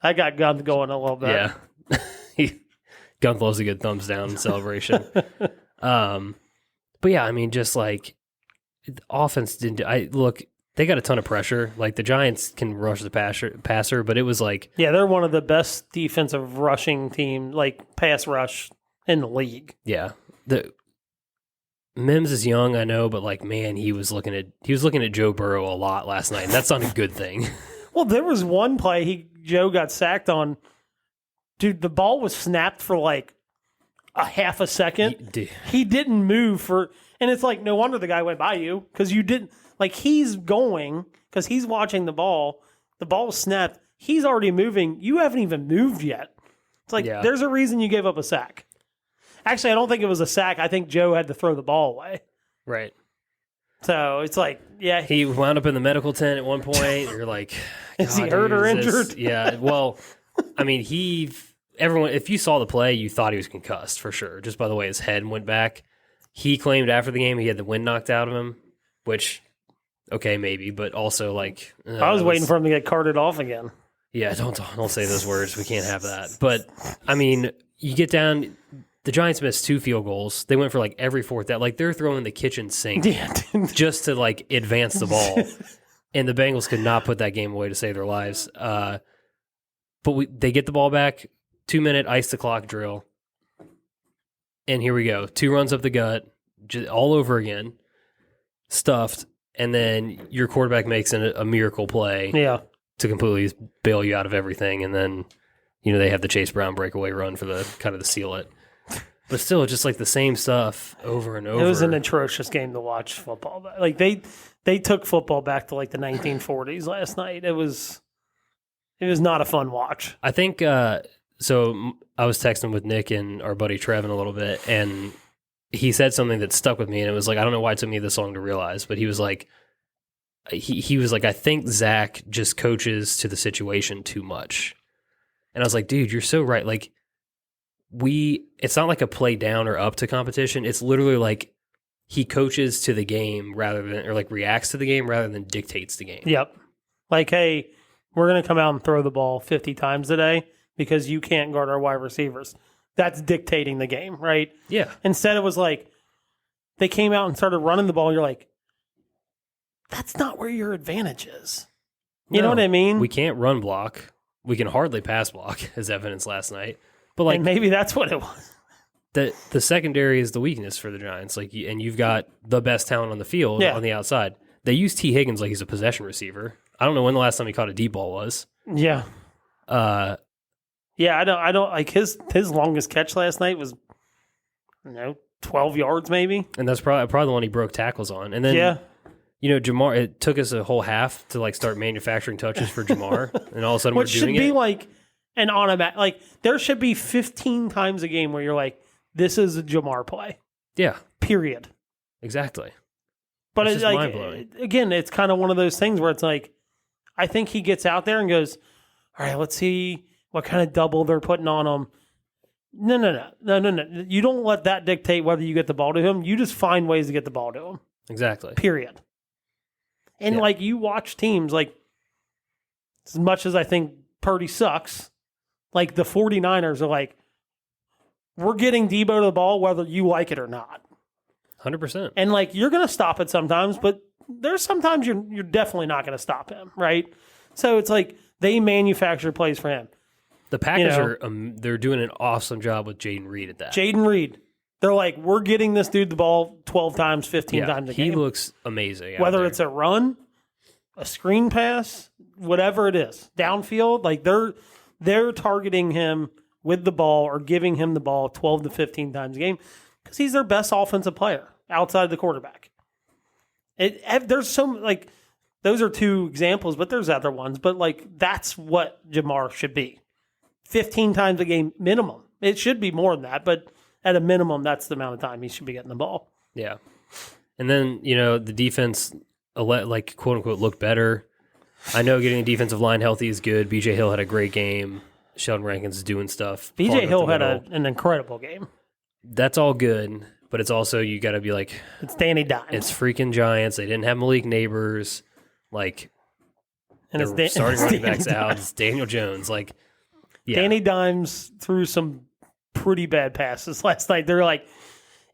I got Gunther going a little bit. Yeah. Gunther loves a good thumbs down celebration. But yeah, I mean, just like the offense didn't. They got a ton of pressure. Like the Giants can rush the passer, but it was like they're one of the best defensive rushing team, like pass rush in the league. Yeah, the Mims is young, I know, but like man, he was looking at Joe Burrow a lot last night, and that's not a good thing. Well, there was one play Joe got sacked on. Dude, the ball was snapped for like a half a second. He didn't move and it's like, no wonder the guy went by you, because you didn't, like, he's going, because he's watching the ball snapped, he's already moving, you haven't even moved yet. It's like, there's a reason you gave up a sack. Actually, I don't think it was a sack, I think Joe had to throw the ball away. Right. So it's like, he wound up in the medical tent at one point. You're like, is he hurt or injured? Yeah, well, I mean, everyone, if you saw the play, you thought he was concussed for sure, just by the way his head went back. He claimed after the game he had the wind knocked out of him, which, okay, maybe, but also like I was waiting for him to get carted off again. Yeah, don't say those words. We can't have that. But I mean, you get down. The Giants missed 2 field goals. They went for like every fourth down. Like they're throwing the kitchen sink just to like advance the ball, and the Bengals could not put that game away to save their lives. But they get the ball back. 2-minute ice the clock drill. And here we go. 2 runs up the gut, just all over again, stuffed. And then your quarterback makes a miracle play to completely bail you out of everything. And then, they have the Chase Brown breakaway run for the seal it. But still, just like the same stuff over and over. It was an atrocious game to watch football. Like they took football back to like the 1940s last night. It was not a fun watch. I think so. I was texting with Nick and our buddy Trevin a little bit, and he said something that stuck with me, and it was like, I don't know why it took me this long to realize, but he was like, I think Zach just coaches to the situation too much. And I was like, dude, you're so right. Like, it's not like a play down or up to competition. It's literally like he coaches to the game or like reacts to the game rather than dictates the game. Yep. Like, hey, we're going to come out and throw the ball 50 times today because you can't guard our wide receivers. That's dictating the game, right? Yeah. Instead, it was like they came out and started running the ball. And you're like, that's not where your advantage is. You know what I mean? We can't run block. We can hardly pass block, as evidence last night. But like, and maybe that's what it was. The secondary is the weakness for the Giants. Like, and you've got the best talent on the field on the outside. They use T. Higgins like he's a possession receiver. I don't know when the last time he caught a deep ball was. Yeah. Yeah, I don't like his longest catch last night was 12 yards maybe. And that's probably the one he broke tackles on. And then Jamar, it took us a whole half to like start manufacturing touches for Jamar, and all of a sudden Which we're doing it. should be like an automatic. Like there should be 15 times a game where you're like, this is a Jamar play. Yeah. Period. Exactly. But it's it's just like, mind-blowing. again, it's kind of one of those things where it's like, I think he gets out there and goes, all right, let's see what kind of double they're putting on him. No. You don't let that dictate whether you get the ball to him. You just find ways to get the ball to him. Exactly. Period. And like you watch teams, like as much as I think Purdy sucks, like the 49ers are like, we're getting Debo to the ball whether you like it or not. 100%. And like you're going to stop it sometimes, but there's sometimes you're definitely not going to stop him, right? So it's like they manufacture plays for him. The Packers they're doing an awesome job with Jaden Reed at that. Jaden Reed. They're like, we're getting this dude the ball 12 times, 15 times a game. He looks amazing. Whether it's a run, a screen pass, whatever it is, downfield, like they're targeting him with the ball or giving him the ball 12 to 15 times a game because he's their best offensive player outside the quarterback. There's some like those are two examples, but there's other ones. But like that's what Jamar should be. 15 times a game minimum. It should be more than that, but at a minimum, that's the amount of time he should be getting the ball. Yeah. And then, the defense, like, quote unquote, looked better. I know getting the defensive line healthy is good. BJ Hill had a great game. Sheldon Rankins is doing stuff. BJ Hill had an incredible game. That's all good, but it's also, you got to be like, it's Danny Dimes. It's freaking Giants. They didn't have Malik Neighbors. Like, and they're starting running backs out. It's Daniel Jones. Like, yeah. Danny Dimes threw some pretty bad passes last night. They're like,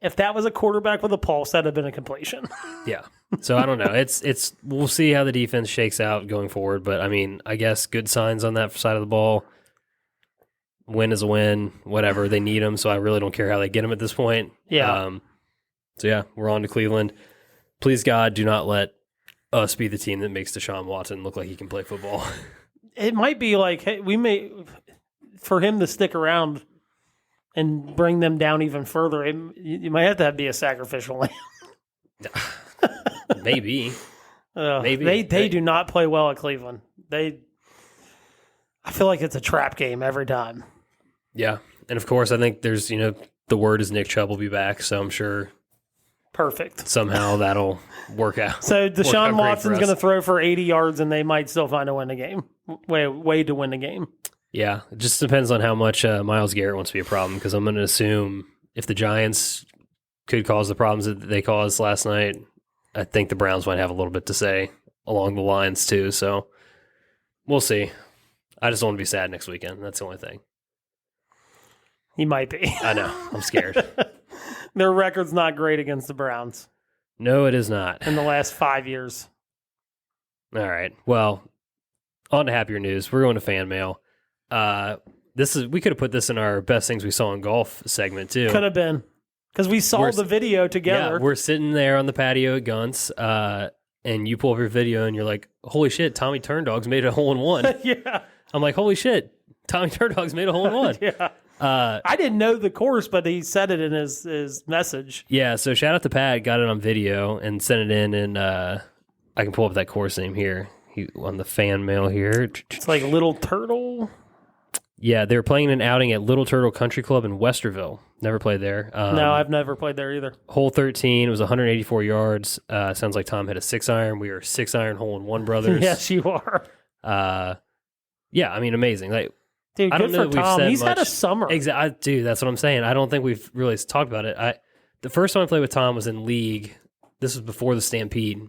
if that was a quarterback with a pulse, that'd have been a completion. Yeah. So I don't know. It's we'll see how the defense shakes out going forward. But I mean, I guess good signs on that side of the ball. Win is a win. Whatever, they need them. So I really don't care how they get them at this point. Yeah. So yeah, we're on to Cleveland. Please God, do not let us be the team that makes Deshaun Watson look like he can play football. It might be like, hey, for him to stick around and bring them down even further, you might have to be a sacrificial lamb. Maybe. Maybe. They do not play well at Cleveland. I feel like it's a trap game every time. Yeah. And of course, I think there's, the word is Nick Chubb will be back, so I'm sure perfect. Somehow that'll work out. So Deshaun Watson's going to throw for 80 yards and they might still find a win the game. Way to win the game. Yeah, it just depends on how much Myles Garrett wants to be a problem, because I'm going to assume if the Giants could cause the problems that they caused last night, I think the Browns might have a little bit to say along the lines too. So we'll see. I just don't want to be sad next weekend. That's the only thing. He might be. I know. I'm scared. Their record's not great against the Browns. No, it is not. In the last 5 years. All right. Well, on to happier news. We're going to fan mail. We could have put this in our best things we saw in golf segment too. Could have been, because we saw the video together. Yeah, we're sitting there on the patio at Gunt's, and you pull up your video and you're like, "Holy shit, Tommy Turndog's made a hole in one." Yeah, I'm like, "Holy shit, Tommy Turndog's made a hole in one." Yeah, I didn't know the course, but he said it in his message. Yeah, so shout out to Pat, got it on video and sent it in, and I can pull up that course name here. He on the fan mail here. It's like Little Turtle. Yeah, they were playing an outing at Little Turtle Country Club in Westerville. Never played there. No, I've never played there either. Hole 13 was 184 yards. Sounds like Tom hit a 6-iron. We are 6-iron hole-in-one brothers. Yes, you are. Yeah, I mean, amazing. Like, Dude, I don't good know for that we've Tom. said He's had a much. summer. Exactly, dude. That's what I'm saying. I don't think we've really talked about it. The first time I played with Tom was in league. This was before the Stampede,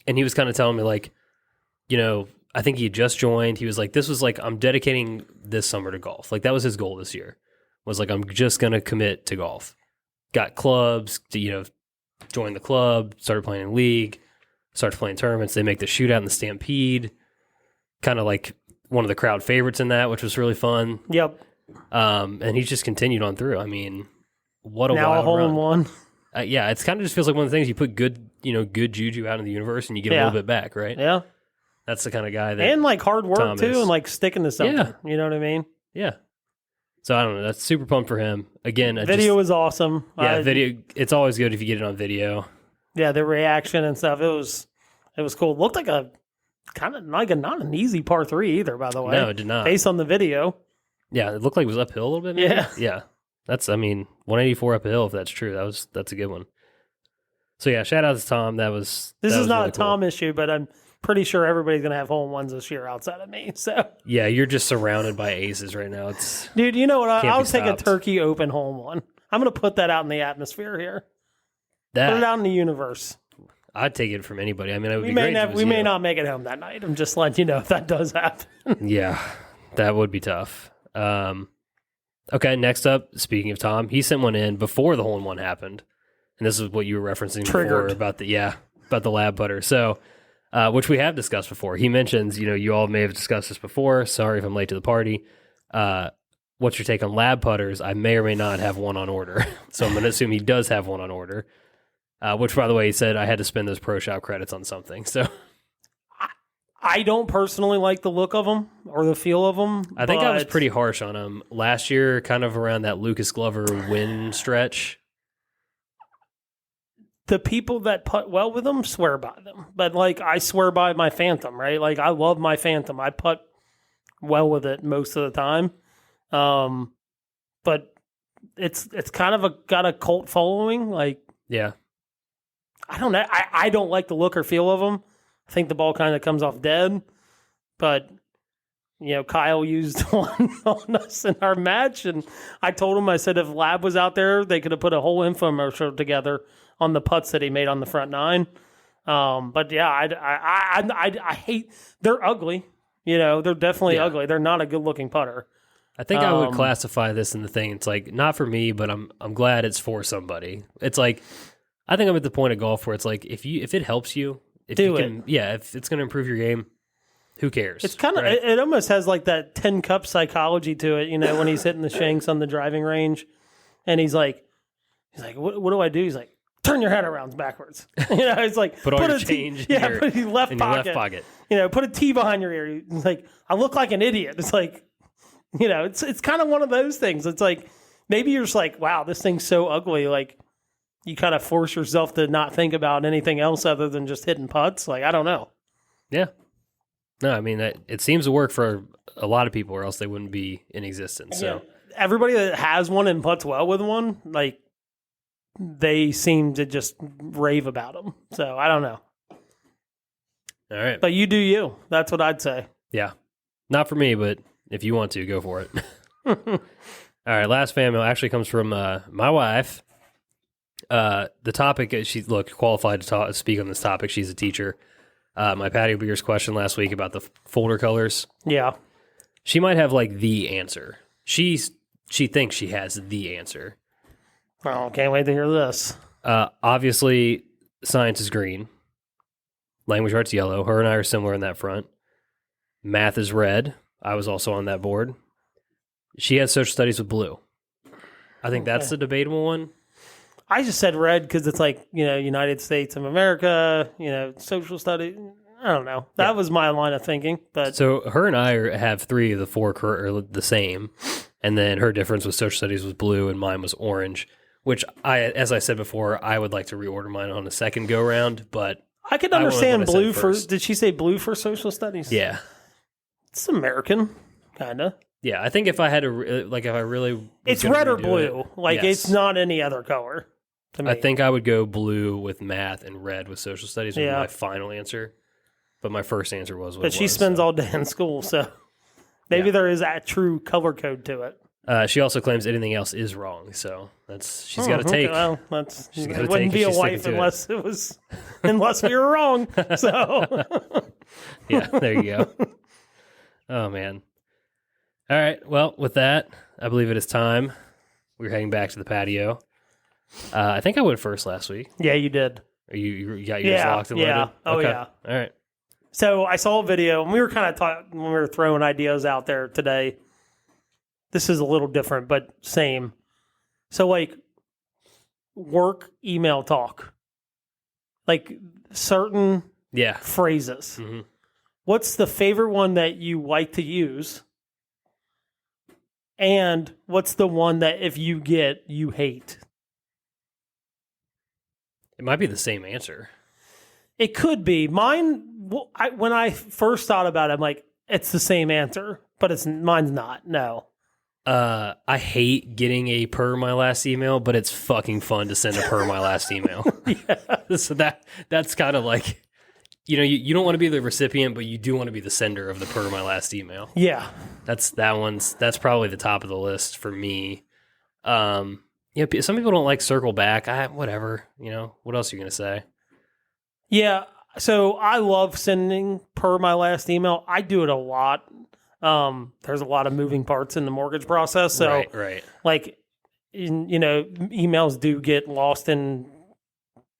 and he was kind of telling me like, you know, I think he had just joined. He was like, this was like, I'm dedicating this summer to golf. Like that was his goal this year. Was like, I'm just gonna commit to golf. Got clubs to, you know, join the club. Started playing in league. Started playing tournaments. They make the shootout in the Stampede. Kind of like one of the crowd favorites in that, which was really fun. Yep. And he's just continued on through. I mean, what a now wild a hole run. in one. Yeah, it's kind of just feels like one of the things you put good juju out in the universe and you get a little bit back, right? Yeah. That's the kind of guy that And like hard work Tom too, is. and like sticking to something. Yeah. You know what I mean? Yeah. So I don't know. That's super pumped for him. Again, Video was awesome. Yeah, video. It's always good if you get it on video. Yeah, the reaction and stuff. It was cool. It looked like a kind of like not an easy par 3 either, by the way. No, it did not. Based on the video. Yeah, it looked like it was uphill a little bit. Maybe? Yeah. Yeah. That's 184 uphill. If that's true, that's a good one. So yeah, shout out to Tom. This is not really a Tom issue, but I'm pretty sure everybody's gonna have hole-in-ones this year outside of me. So yeah, you're just surrounded by aces right now. It's dude, you know what? I'll be take a stopped. Turkey Open hole-in-one. I'm gonna put that out in the atmosphere here. Put it that out in the universe. I'd take it from anybody. I mean, it would We be may great. not, if it was we may you. not make it home that night. I'm just letting you know if that does happen. Yeah, that would be tough. Okay, next up, speaking of Tom, he sent one in before the hole-in-one happened. And this is what you were referencing Triggered. before about the lab putter. So, which we have discussed before. He mentions, you all may have discussed this before. Sorry if I'm late to the party. What's your take on lab putters? I may or may not have one on order. So I'm going to assume he does have one on order. Which, by the way, he said I had to spend those pro shop credits on something. So I don't personally like the look of them or the feel of them. I think I was pretty harsh on him last year, kind of around that Lucas Glover win stretch. The people that putt well with them swear by them. But, like, I swear by my Phantom, right? Like, I love my Phantom. I putt well with it most of the time. But it's kind of got a cult following. Like, Yeah. I don't know. I don't like the look or feel of them. I think the ball kind of comes off dead. But, Kyle used one on us in our match. And I told him, I said, if Lab was out there, they could have put a whole infomercial together on the putts that he made on the front nine. But yeah, I hate, they're ugly. They're definitely ugly. They're not a good looking putter. I think I would classify this in the thing. It's like, not for me, but I'm glad it's for somebody. It's like, I think I'm at the point of golf where it's like, if it helps you, if it's going to improve your game, who cares? It's kind of, right? it almost has like that 10 cup psychology to it, when he's hitting the shanks on the driving range and he's like, what do I do? He's like, turn your head around backwards. It's like, put all your change in your put your left in your pocket. left pocket. Put a T behind your ear. It's like, I look like an idiot. It's like, it's kind of one of those things. It's like, maybe you're just like, wow, this thing's so ugly. Like, you kind of force yourself to not think about anything else other than just hitting putts. Like, I don't know. Yeah. No, I mean, it seems to work for a lot of people or else they wouldn't be in existence. So everybody that has one and putts well with one, like, they seem to just rave about them. So I don't know. All right. But you do you. That's what I'd say. Yeah. Not for me, but if you want to, go for it. All right. Last fan mail actually comes from my wife. The topic, she's qualified to speak on this topic. She's a teacher. My Patio Beers question last week about the folder colors. Yeah. She might have like the answer. She thinks she has the answer. Oh, can't wait to hear this. Obviously, science is green. Language arts yellow. Her and I are similar in that front. Math is red. I was also on that board. She has social studies with blue. I think that's the debatable one. I just said red because it's like, United States of America, social studies. I don't know. That was my line of thinking. But so her and I have 3 of the 4 are the same. And then her difference with social studies was blue and mine was orange, which as I said before, I would like to reorder mine on the second go round, but I could understand what I blue said for, first. did she say blue for social studies? Yeah. It's American, kind of. Yeah, I think if I had to, if I really was It's gonna red or redo blue. it, Like, yes. it's not any other color to me. I think I would go blue with math and red with social studies would be Yeah. my final answer. But my first answer was what But it she was, spends so. all day in school, so maybe Yeah. there is a true color code to it. She also claims anything else is wrong, so she's got to Okay, take. well, that's She's it gotta wouldn't take be it. a She's wife sticking to unless it was unless we were wrong. So Yeah, there you go. Oh man. All right. Well, with that, I believe it is time. We're heading back to the patio. I think I went first last week. yeah, you did. Are you got yours locked and yeah. loaded? Oh Okay. yeah. All right. So I saw a video, and we were kind of talking when we were throwing ideas out there today. This is a little different, but same. So like work email talk, like certain Yeah. phrases. hmm What's the favorite one that you like to use? And what's the one that if you get, you hate? It might be the same answer. It could be. Mine, when I first thought about it, I'm like, it's the same answer, but mine's not. No. I hate getting a per my last email, but it's fucking fun to send a per my last email. Yeah. So that's kind of like, you don't want to be the recipient, but you do want to be the sender of the per my last email. Yeah. That's probably the top of the list for me. Yeah, some people don't like circle back. Whatever, what else are you going to say? Yeah. So I love sending per my last email. I do it a lot. There's a lot of moving parts in the mortgage process. So Right. like, emails do get lost in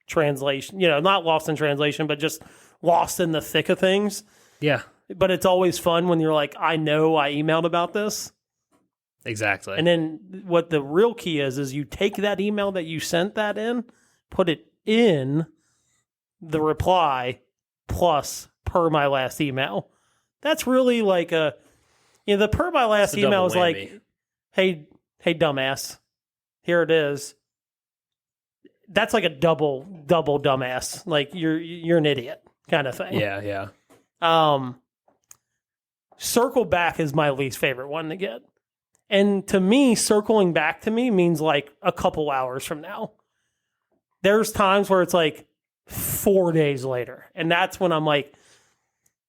translation, not lost in translation, but just lost in the thick of things. Yeah, But it's always fun when you're like, I know I emailed about this. exactly. And then what the real key is you take that email that you sent that in, put it in the reply plus per my last email. That's really like the per my last It's a email double is like, whammy. hey dumbass, here it is. That's like a double dumbass. Like you're an idiot kind of thing. Yeah. Circle back is my least favorite one to get. And to me, circling back to me means like a couple hours from now. There's times where it's like 4 days later. And that's when I'm like,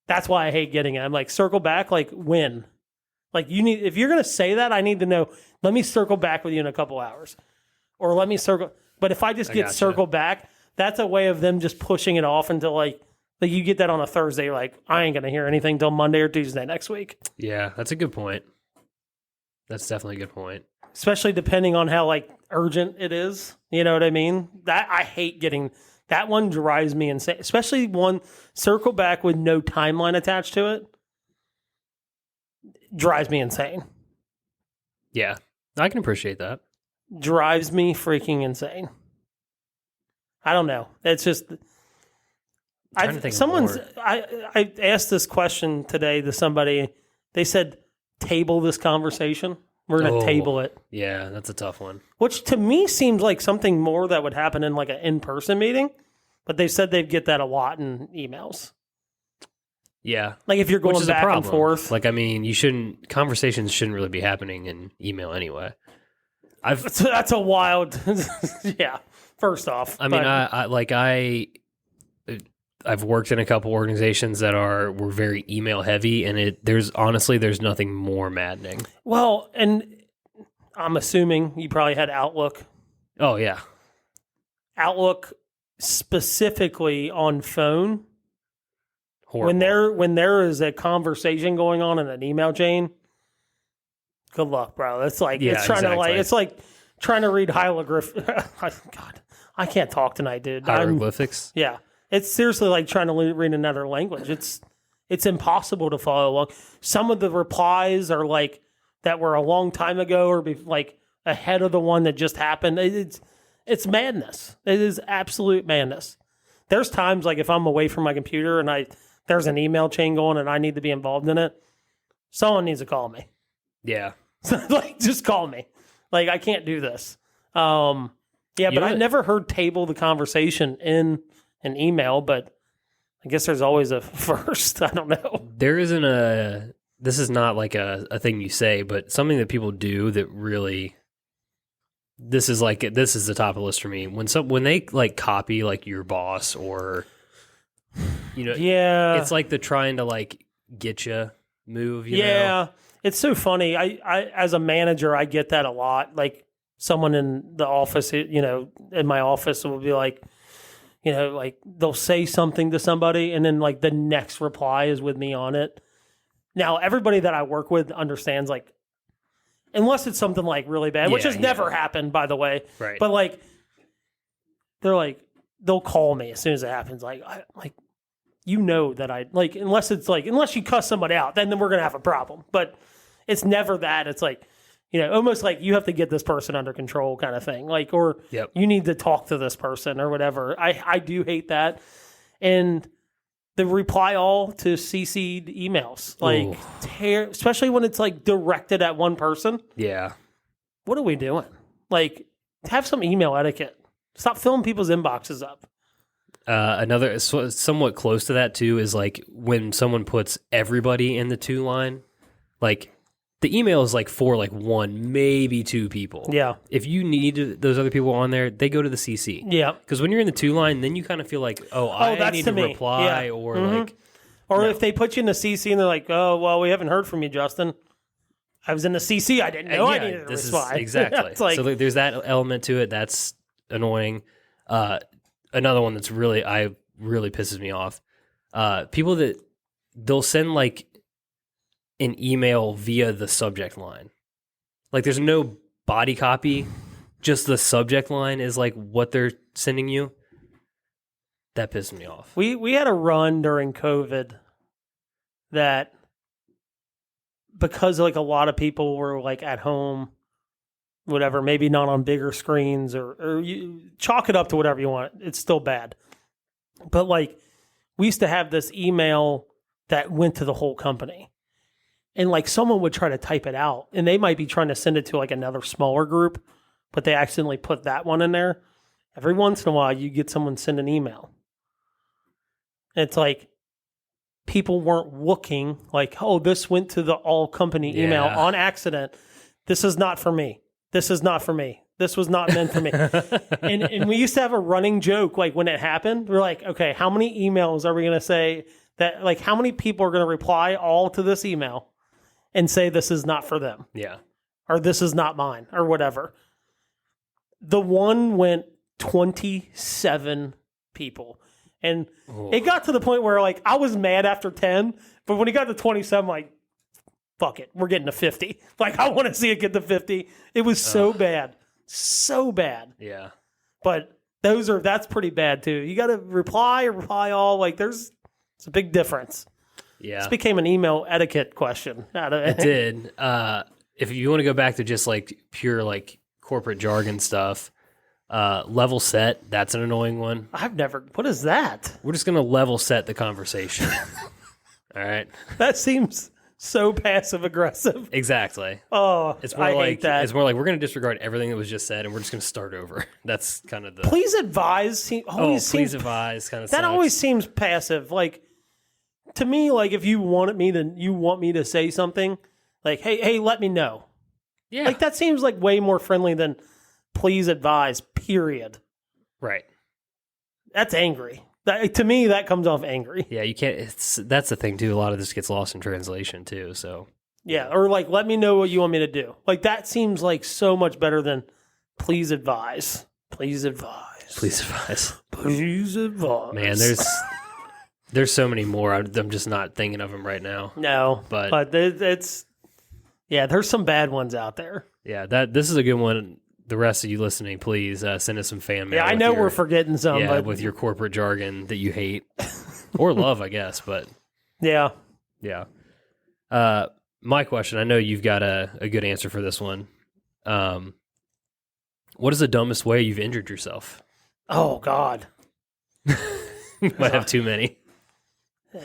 that's why I hate getting it. I'm like, circle back, like when? Like if you're going to say that, I need to know, let me circle back with you in a couple hours. Or let me circle. But if I just get gotcha. circle back, that's a way of them just pushing it off until like you get that on a Thursday. You're like, I ain't going to hear anything till Monday or Tuesday next week. Yeah, that's a good point. That's definitely a good point. Especially depending on how like urgent it is. You know what I mean? That I hate getting that one drives me insane. Especially one circle back with no timeline attached to it. Drives me insane. Yeah, I can appreciate that. Drives me freaking insane. I don't know. It's just trying to think of more. I asked this question today to somebody. They said, table this conversation. We're going to table it. Yeah, that's a tough one. Which to me seems like something more that would happen in like an in-person meeting. But they said they'd get that a lot in emails. Yeah. Like if you're going Which is back a problem. and forth. Like, I mean, conversations shouldn't really be happening in email anyway. That's a wild, yeah, first off. I mean, I've worked in a couple organizations that were very email heavy, and there's nothing more maddening. Well, and I'm assuming you probably had Outlook. Oh yeah, Outlook specifically on phone. horrible. When there is a conversation going on in an email chain, good luck, bro. It's like Yeah, it's trying exactly. to it's like trying to read hieroglyph. God, I can't talk tonight, dude. Hieroglyphics. Yeah, it's seriously like trying to read another language. It's impossible to follow along. Some of the replies are like that were a long time ago or like ahead of the one that just happened. It's madness. It is absolute madness. There's times like if I'm away from my computer and there's an email chain going and I need to be involved in it, someone needs to call me. Yeah. So, like, just call me. Like, I can't do this. Yeah, but I never heard table the conversation in an email, but I guess there's always a first. I don't know. There isn't this is not like a thing you say, but something that people do that really, this is the top of the list for me. When they like copy like your boss or, yeah, it's like the trying to like get you move. You know? It's so funny. I as a manager, I get that a lot. Like someone in the office, in my office will be like, like they'll say something to somebody and then like the next reply is with me on it. Now, everybody that I work with understands, like, unless it's something like really bad, which has never happened, by the way. Right. But like, they're like, they'll call me as soon as it happens. Like, unless you cuss somebody out, then we're going to have a problem. But it's never that. It's like, almost like you have to get this person under control kind of thing. Like, or you need to talk to this person or whatever. I do hate that. And the reply all to CC'd emails, like, especially when it's like directed at one person. Yeah. What are we doing? Like, have some email etiquette. Stop filling people's inboxes up. Another somewhat close to that too is like when someone puts everybody in the to line, like the email is like for like one, maybe two people. Yeah. If you need those other people on there, they go to the CC. Yeah. Because when you're in the to line, then you kind of feel like, I need to reply or like. Or if they put you in the CC and they're like, oh, well, we haven't heard from you, Justin. I was in the CC. I didn't know I needed to reply. Exactly. Like, so there's that element to it. That's annoying. Another one that's really pisses me off. People that they'll send like an email via the subject line. Like there's no body copy, just the subject line is like what they're sending you. That pisses me off. We had a run during COVID that because like a lot of people were like at home, whatever, maybe not on bigger screens or you chalk it up to whatever you want. It's still bad. But like we used to have this email that went to the whole company. And like someone would try to type it out and they might be trying to send it to like another smaller group, but they accidentally put that one in there. Every once in a while you get someone send an email. And it's like people weren't looking like, oh, this went to the all company email on accident. This is not for me. This is not for me. This was not meant for me. and we used to have a running joke, like when it happened, we're like, okay, how many emails are we going to say that, like how many people are going to reply all to this email and say this is not for them? Yeah. Or this is not mine or whatever. The one went 27 people. And it got to the point where like I was mad after 10, but when it got to 27, I'm like, fuck it, we're getting to 50. Like I want to see it get to 50. It was so bad. So bad. Yeah. But that's pretty bad too. You got to reply all. Like it's a big difference. Yeah. This became an email etiquette question. It did. If you want to go back to just like pure like corporate jargon stuff, level set, that's an annoying one. What is that? We're just going to level set the conversation. All right. That seems so passive aggressive. Exactly. Oh, I hate that. It's more like we're going to disregard everything that was just said and we're just going to start over. That's kind of the. Please advise. Please advise kind of that sucks. Always seems passive. Like to me, like if you want me to say something, like hey, let me know. Yeah. Like that seems like way more friendly than please advise. Period. Right. That's angry. To me, that comes off angry. Yeah, you can't. That's the thing too. A lot of this gets lost in translation too. So yeah, or like, let me know what you want me to do. Like that seems like so much better than please advise. Please advise. Please advise. Please advise. Man, there's so many more. I'm just not thinking of them right now. No, but it's there's some bad ones out there. Yeah, this is a good one. The rest of you listening, please send us some fan mail. Yeah, I know we're forgetting some. Yeah, but with your corporate jargon that you hate or love, I guess. But yeah. My question, I know you've got a good answer for this one. What is the dumbest way you've injured yourself? Oh, God. Might have too many.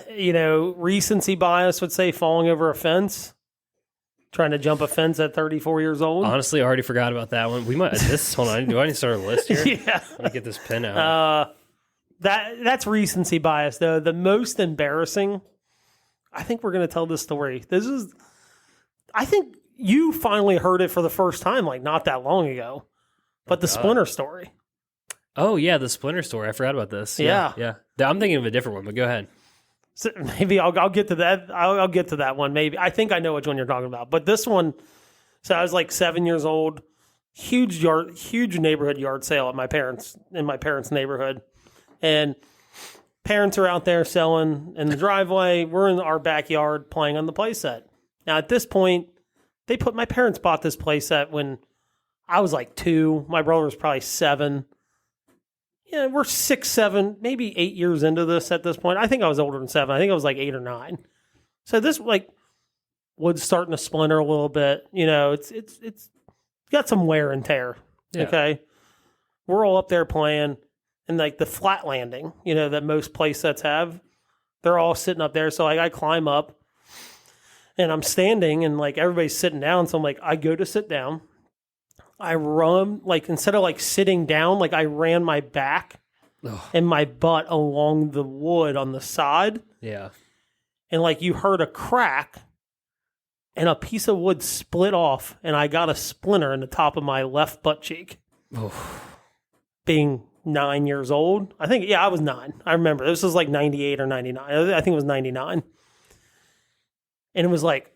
Recency bias would say falling over a fence. trying to jump a fence at 34 years old. Honestly, I already forgot about that one. We might hold on. Do I need to start a list here? Yeah. Let me get this pen out. That's recency bias, though. The most embarrassing, I think we're going to tell this story. I think you finally heard it for the first time, like not that long ago. But the Splinter story. Oh, yeah, the Splinter story. I forgot about this. Yeah. I'm thinking of a different one, but go ahead. So maybe I'll get to that. I'll get to that one. Maybe I think I know which one you're talking about. But this one, so I was like 7 years old. Huge neighborhood yard sale in my parents' neighborhood, and parents are out there selling in the driveway. We're in our backyard playing on the playset. Now at this point, my parents bought this playset when I was like 2. My brother was probably 7. Yeah, we're 6, 7, maybe 8 years into this at this point. I think I was older than 7. I think I was like 8 or 9. So this like wood's starting to splinter a little bit. You know, it's got some wear and tear. Yeah. Okay, we're all up there playing, and like the flat landing, you know, that most play sets have, they're all sitting up there. So like I climb up, and I'm standing, and like everybody's sitting down. So I'm like, I go to sit down. I run, like, instead of, like, sitting down, like, I ran my back and my butt along the wood on the side. Yeah. And, like, you heard a crack, and a piece of wood split off, and I got a splinter in the top of my left butt cheek. Being 9 years old. I think, I was 9. I remember. This was, like, 98 or 99. I think it was 99. And it was, like,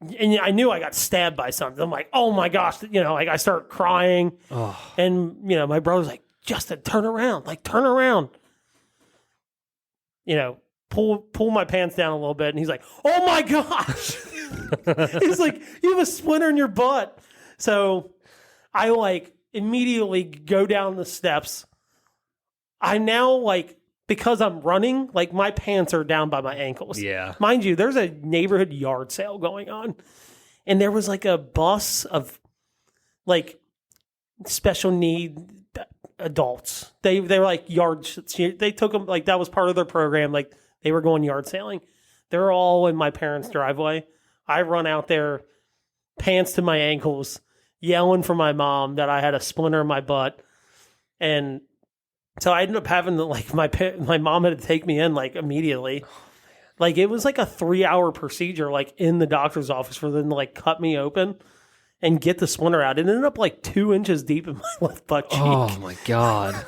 and I knew I got stabbed by something. I'm like, oh my gosh, you know, like I start crying. And, you know, my brother's like, Justin, turn around, like turn around. You know, pull my pants down a little bit. And he's like, oh my gosh. He's like, you have a splinter in your butt. So I like immediately go down the steps. I now like, because I'm running, like my pants are down by my ankles. Yeah. Mind you, there's a neighborhood yard sale going on. And there was like a bus of like special need adults. They were like they took them, like that was part of their program. Like they were going yard sailing. They're all in my parents' driveway. I run out there, pants to my ankles, yelling for my mom that I had a splinter in my butt. And so I ended up having to, like, my mom had to take me in, like, immediately. Like, it was, like, a 3-hour procedure, like, in the doctor's office for them to, like, cut me open and get the splinter out. It ended up, like, 2 inches deep in my left butt cheek. Oh, my God.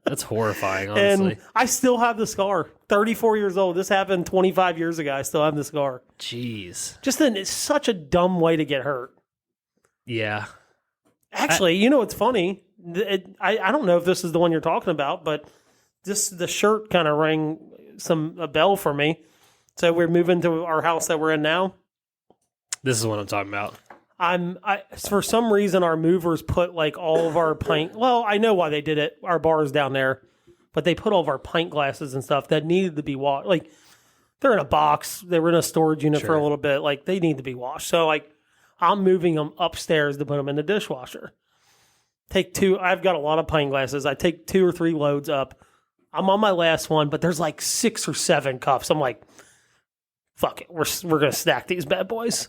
That's horrifying, honestly. And I still have the scar. 34 years old. This happened 25 years ago. I still have the scar. Jeez. It's such a dumb way to get hurt. Yeah. Actually, you know what's funny? I don't know if this is the one you're talking about, but the shirt kind of rang a bell for me. So we're moving to our house that we're in now. This is what I'm talking about. For some reason our movers put like all of our pint. Well, I know why they did it. Our bar is down there, but they put all of our pint glasses and stuff that needed to be washed. Like they're in a box. They were in a storage unit for a little bit. Like they need to be washed. So like I'm moving them upstairs to put them in the dishwasher. I've got a lot of pint glasses. I take 2 or 3 loads up. I'm on my last one, but there's like 6 or 7 cups. I'm like, fuck it. We're going to stack these bad boys.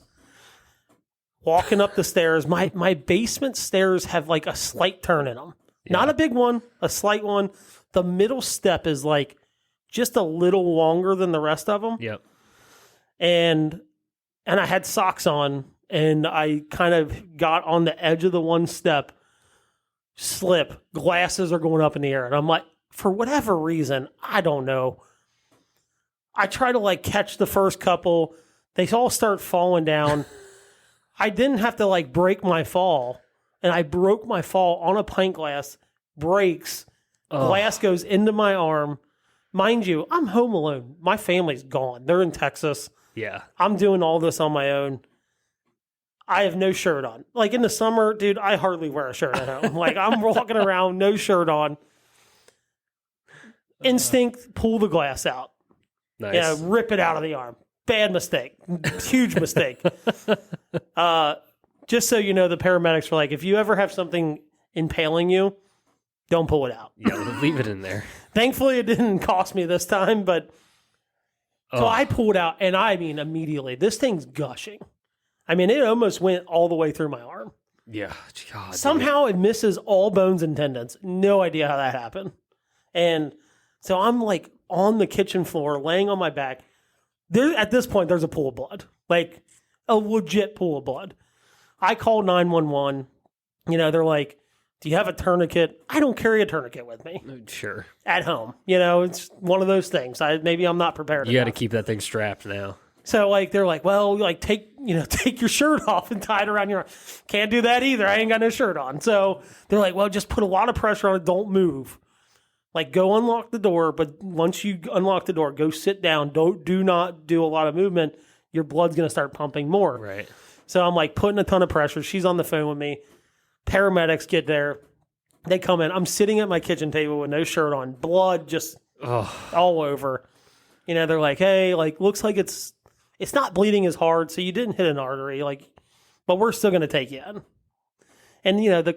Walking up the stairs. My basement stairs have like a slight turn in them. Yeah. Not a big one, a slight one. The middle step is like just a little longer than the rest of them. Yep. And I had socks on, and I kind of got on the edge of the one step, slip, glasses are going up in the air. And I'm like, for whatever reason, I don't know. I try to like catch the first couple. They all start falling down. I didn't have to like break my fall. And I broke my fall on a pint glass, breaks, glass goes into my arm. Mind you, I'm home alone. My family's gone. They're in Texas. Yeah. I'm doing all this on my own. I have no shirt on. Like in the summer, dude, I hardly wear a shirt at home. Like I'm walking around, no shirt on. Instinct, pull the glass out. Nice. Yeah, rip it out of the arm. Bad mistake. Huge mistake. Just so you know, the paramedics were like, if you ever have something impaling you, don't pull it out. Yeah, leave it in there. Thankfully, it didn't cost me this time, but so I pulled out, and I mean, immediately, this thing's gushing. I mean, it almost went all the way through my arm. Yeah. God, Somehow it misses all bones and tendons. No idea how that happened. And so I'm like on the kitchen floor, laying on my back. At this point, there's a pool of blood, like a legit pool of blood. I called 911. They're like, do you have a tourniquet? I don't carry a tourniquet with me. Sure. At home. It's one of those things. Maybe I'm not prepared. You got to keep that thing strapped now. So like they're like, well, like take your shirt off and tie it around your arm. Can't do that either. I ain't got no shirt on. So they're like, well, just put a lot of pressure on it. Don't move. Like go unlock the door, but once you unlock the door, go sit down. Do not do a lot of movement. Your blood's gonna start pumping more. Right. So I'm like putting a ton of pressure. She's on the phone with me. Paramedics get there. They come in. I'm sitting at my kitchen table with no shirt on, blood just all over. They're like, hey, like looks like it's not bleeding as hard, so you didn't hit an artery, like, but we're still gonna take you in. And the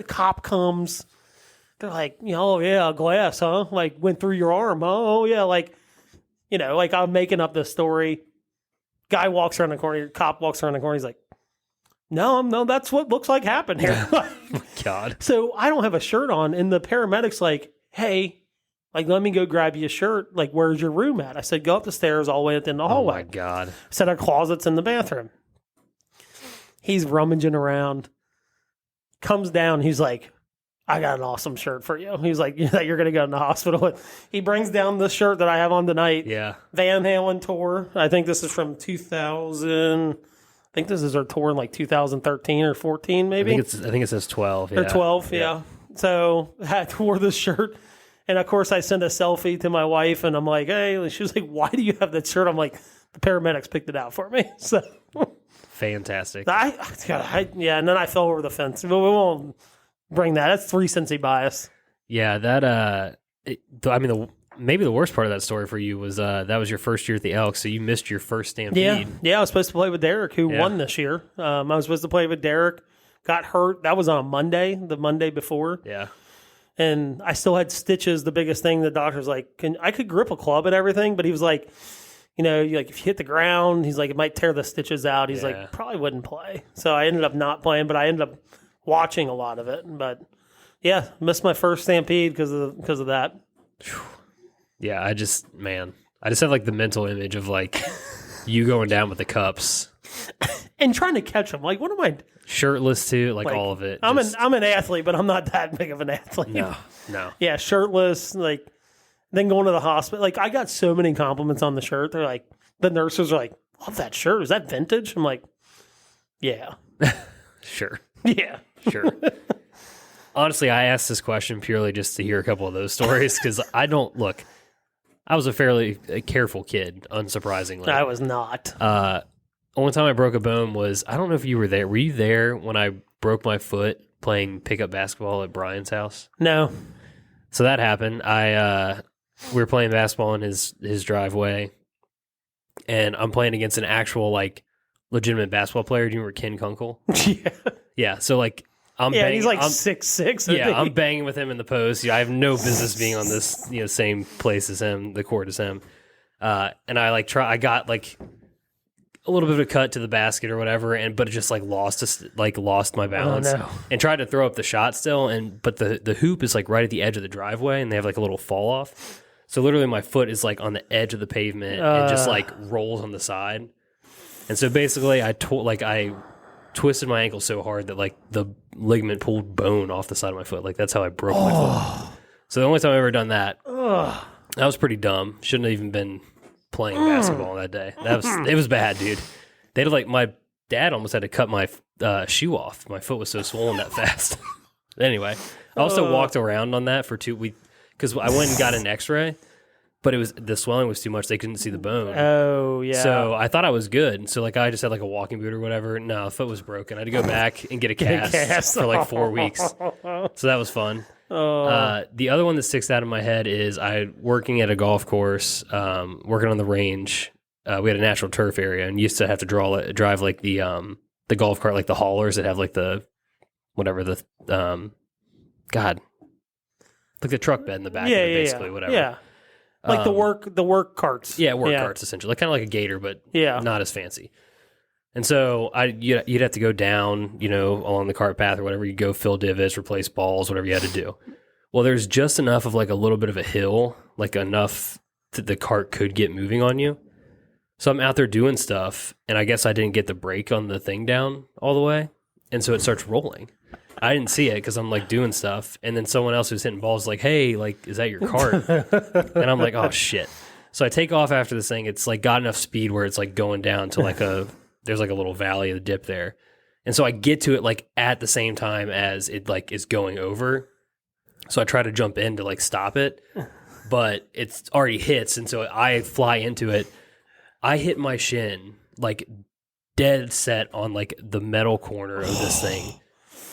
cop comes. They're like, oh yeah, glass, huh? Like went through your arm, huh? Oh yeah, like I'm making up this story. Guy walks around the corner, cop walks around the corner, he's like, no, that's what looks like happened here. God. So I don't have a shirt on, and the paramedic's like, hey, like let me go grab you a shirt. Like, where's your room at? I said, go up the stairs all the way at the end of the hallway. Oh my God. I said, our closet's in the bathroom. He's rummaging around, comes down, he's like, I got an awesome shirt for you. He's like, that you're going to go in the hospital with. He brings down the shirt that I have on tonight. Yeah. Van Halen tour. I think this is from 2000. I think this is our tour in like 2013 or 14, maybe. I think it says 12. Yeah. Or 12, yeah. So I wore this shirt. And of course, I sent a selfie to my wife, and I'm like, hey, she was like, why do you have that shirt? I'm like, the paramedics picked it out for me. So fantastic. Yeah, and then I fell over the fence. We won't bring that. That's recency bias. Yeah, that. Maybe the worst part of that story for you was that was your first year at the Elks, so you missed your first Stampede. Yeah. I was supposed to play with Derek, who won this year. I was supposed to play with Derek. Got hurt. That was on a Monday, the Monday before. Yeah. And I still had stitches. The biggest thing, the doctor's like, I could grip a club and everything, but he was like, like if you hit the ground, he's like, it might tear the stitches out. He's like, probably wouldn't play. So I ended up not playing, but I ended up watching a lot of it. But yeah, missed my first Stampede because of that. Yeah, I just have like the mental image of like you going down with the cups and trying to catch them. Like, what am I? Shirtless too, like all of it. I'm an athlete, but I'm not that big of an athlete. No. Yeah, shirtless, like then going to the hospital. Like I got so many compliments on the shirt. They're like, the nurses are like, love that shirt. Is that vintage? I'm like, yeah. Sure. Yeah. Sure. Honestly, I asked this question purely just to hear a couple of those stories because I was a fairly careful kid, unsurprisingly. I was not. Only time I broke a bone was, I don't know if you were there. Were you there when I broke my foot playing pickup basketball at Brian's house? No. So that happened. We were playing basketball in his driveway, and I'm playing against an actual like legitimate basketball player. Do you remember Ken Kunkel? Yeah. Yeah. So like I'm banging, he's like 6'6". Yeah, I'm banging with him in the post. I have no business being on this same place as him, the court as him. And I got like a little bit of a cut to the basket or whatever, but it just like lost my balance. Oh, no. And tried to throw up the shot still, but the hoop is like right at the edge of the driveway, and they have like a little fall off. So literally my foot is like on the edge of the pavement and just like rolls on the side. And so basically I twisted my ankle so hard that like the ligament pulled bone off the side of my foot. Like that's how I broke my foot. So the only time I've ever done that, that was pretty dumb. Shouldn't have even been playing basketball that day. It was bad, dude. They had like, my dad almost had to cut my shoe off. My foot was so swollen that fast. Anyway, I also walked around on that for 2 weeks because I went and got an x-ray, but the swelling was too much. They couldn't see the bone. Oh, yeah. So I thought I was good. So like I just had like a walking boot or whatever. No, the foot was broken. I had to go back and get a cast for like 4 weeks. So that was fun. The other one that sticks out in my head is working at a golf course, working on the range. We had a natural turf area and used to have to drive like the golf cart, like the haulers that have like like the truck bed in the back of it, basically, whatever. Yeah. Like the work carts. Yeah, carts essentially. Like kind of like a gator, but not as fancy. And so you'd have to go down, along the cart path or whatever. You go fill divots, replace balls, whatever you had to do. Well, there's just enough of like a little bit of a hill, like enough that the cart could get moving on you. So I'm out there doing stuff, and I guess I didn't get the brake on the thing down all the way. And so it starts rolling. I didn't see it because I'm like doing stuff. And then someone else who's hitting balls is like, hey, like, is that your cart? And I'm like, oh, shit. So I take off after this thing. It's like got enough speed where it's like going down to like there's like a little valley of the dip there. And so I get to it like at the same time as it like is going over. So I try to jump in to like stop it, but it's already hits. And so I fly into it. I hit my shin like dead set on like the metal corner of this thing.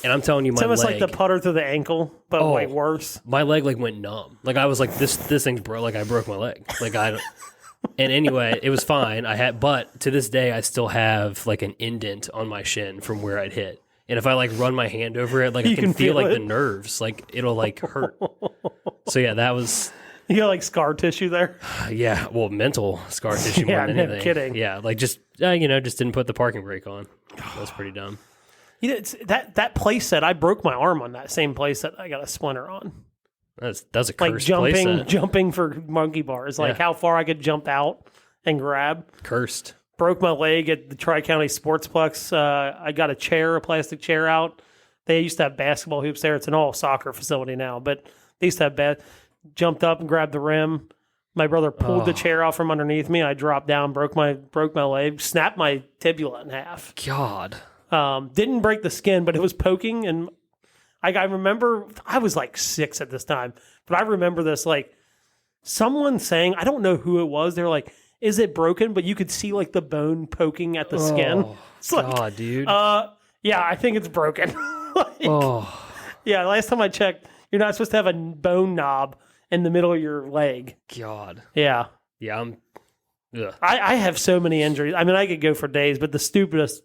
And I'm telling you, my leg... It's almost like the putter through the ankle, but like worse. My leg like went numb. Like I was like, this thing's broke. Like I broke my leg. Like I don't... And anyway, it was fine. But to this day, I still have like an indent on my shin from where I'd hit. And if I like run my hand over it, like I can feel like the nerves. Like it'll like hurt. So yeah, that was... You got like scar tissue there? Yeah, well, mental scar tissue more than anything. No kidding. Yeah, like just didn't put the parking brake on. That was pretty dumb. It's that place set, I broke my arm on that same place that I got a splinter on. That's a like cursed place set. Jumping for monkey bars, like how far I could jump out and grab. Cursed. Broke my leg at the Tri-County Sportsplex. I got a plastic chair out. They used to have basketball hoops there. It's an all soccer facility now, but they used to have jumped up and grabbed the rim. My brother pulled the chair off from underneath me. I dropped down, broke my leg, snapped my tibia in half. God. Didn't break the skin, but it was poking. And I remember I was like 6 at this time, but I remember this, like someone saying, I don't know who it was. They're like, is it broken? But you could see like the bone poking at the skin. It's like, God, dude. Yeah, I think it's broken. Yeah, last time I checked, you're not supposed to have a bone knob in the middle of your leg. God. Yeah. Yeah, I have so many injuries. I mean, I could go for days, but the stupidest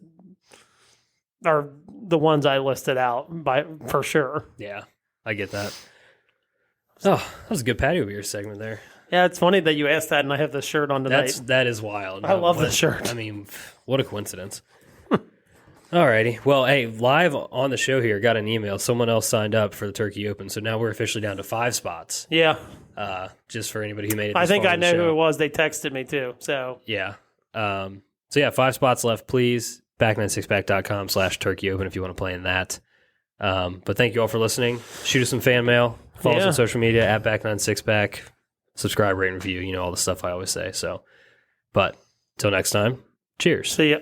are the ones I listed out for sure. Yeah, I get that. Oh, that was a good patio beer segment there. Yeah, it's funny that you asked that, and I have the shirt on tonight. That is wild. I love the shirt. I mean, what a coincidence. Alrighty. Well, hey, live on the show here, got an email. Someone else signed up for the Turkey Open, so now we're officially down to 5 spots. Yeah. Just for anybody who made it. I think I know who it was. They texted me too. So yeah. 5 spots left. Please, back96back.com/Turkey Open if you want to play in that. But thank you all for listening. Shoot us some fan mail. Follow us on social media at back96back. Subscribe, rate, and review. You know all the stuff I always say. So, but till next time, cheers. See ya.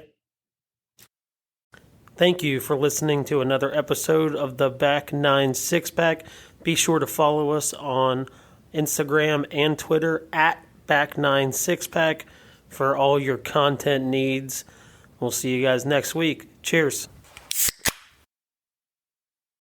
Thank you for listening to another episode of the Back 9 Six Pack. Be sure to follow us on Instagram and Twitter at Back 9 Six Pack for all your content needs. We'll see you guys next week. Cheers.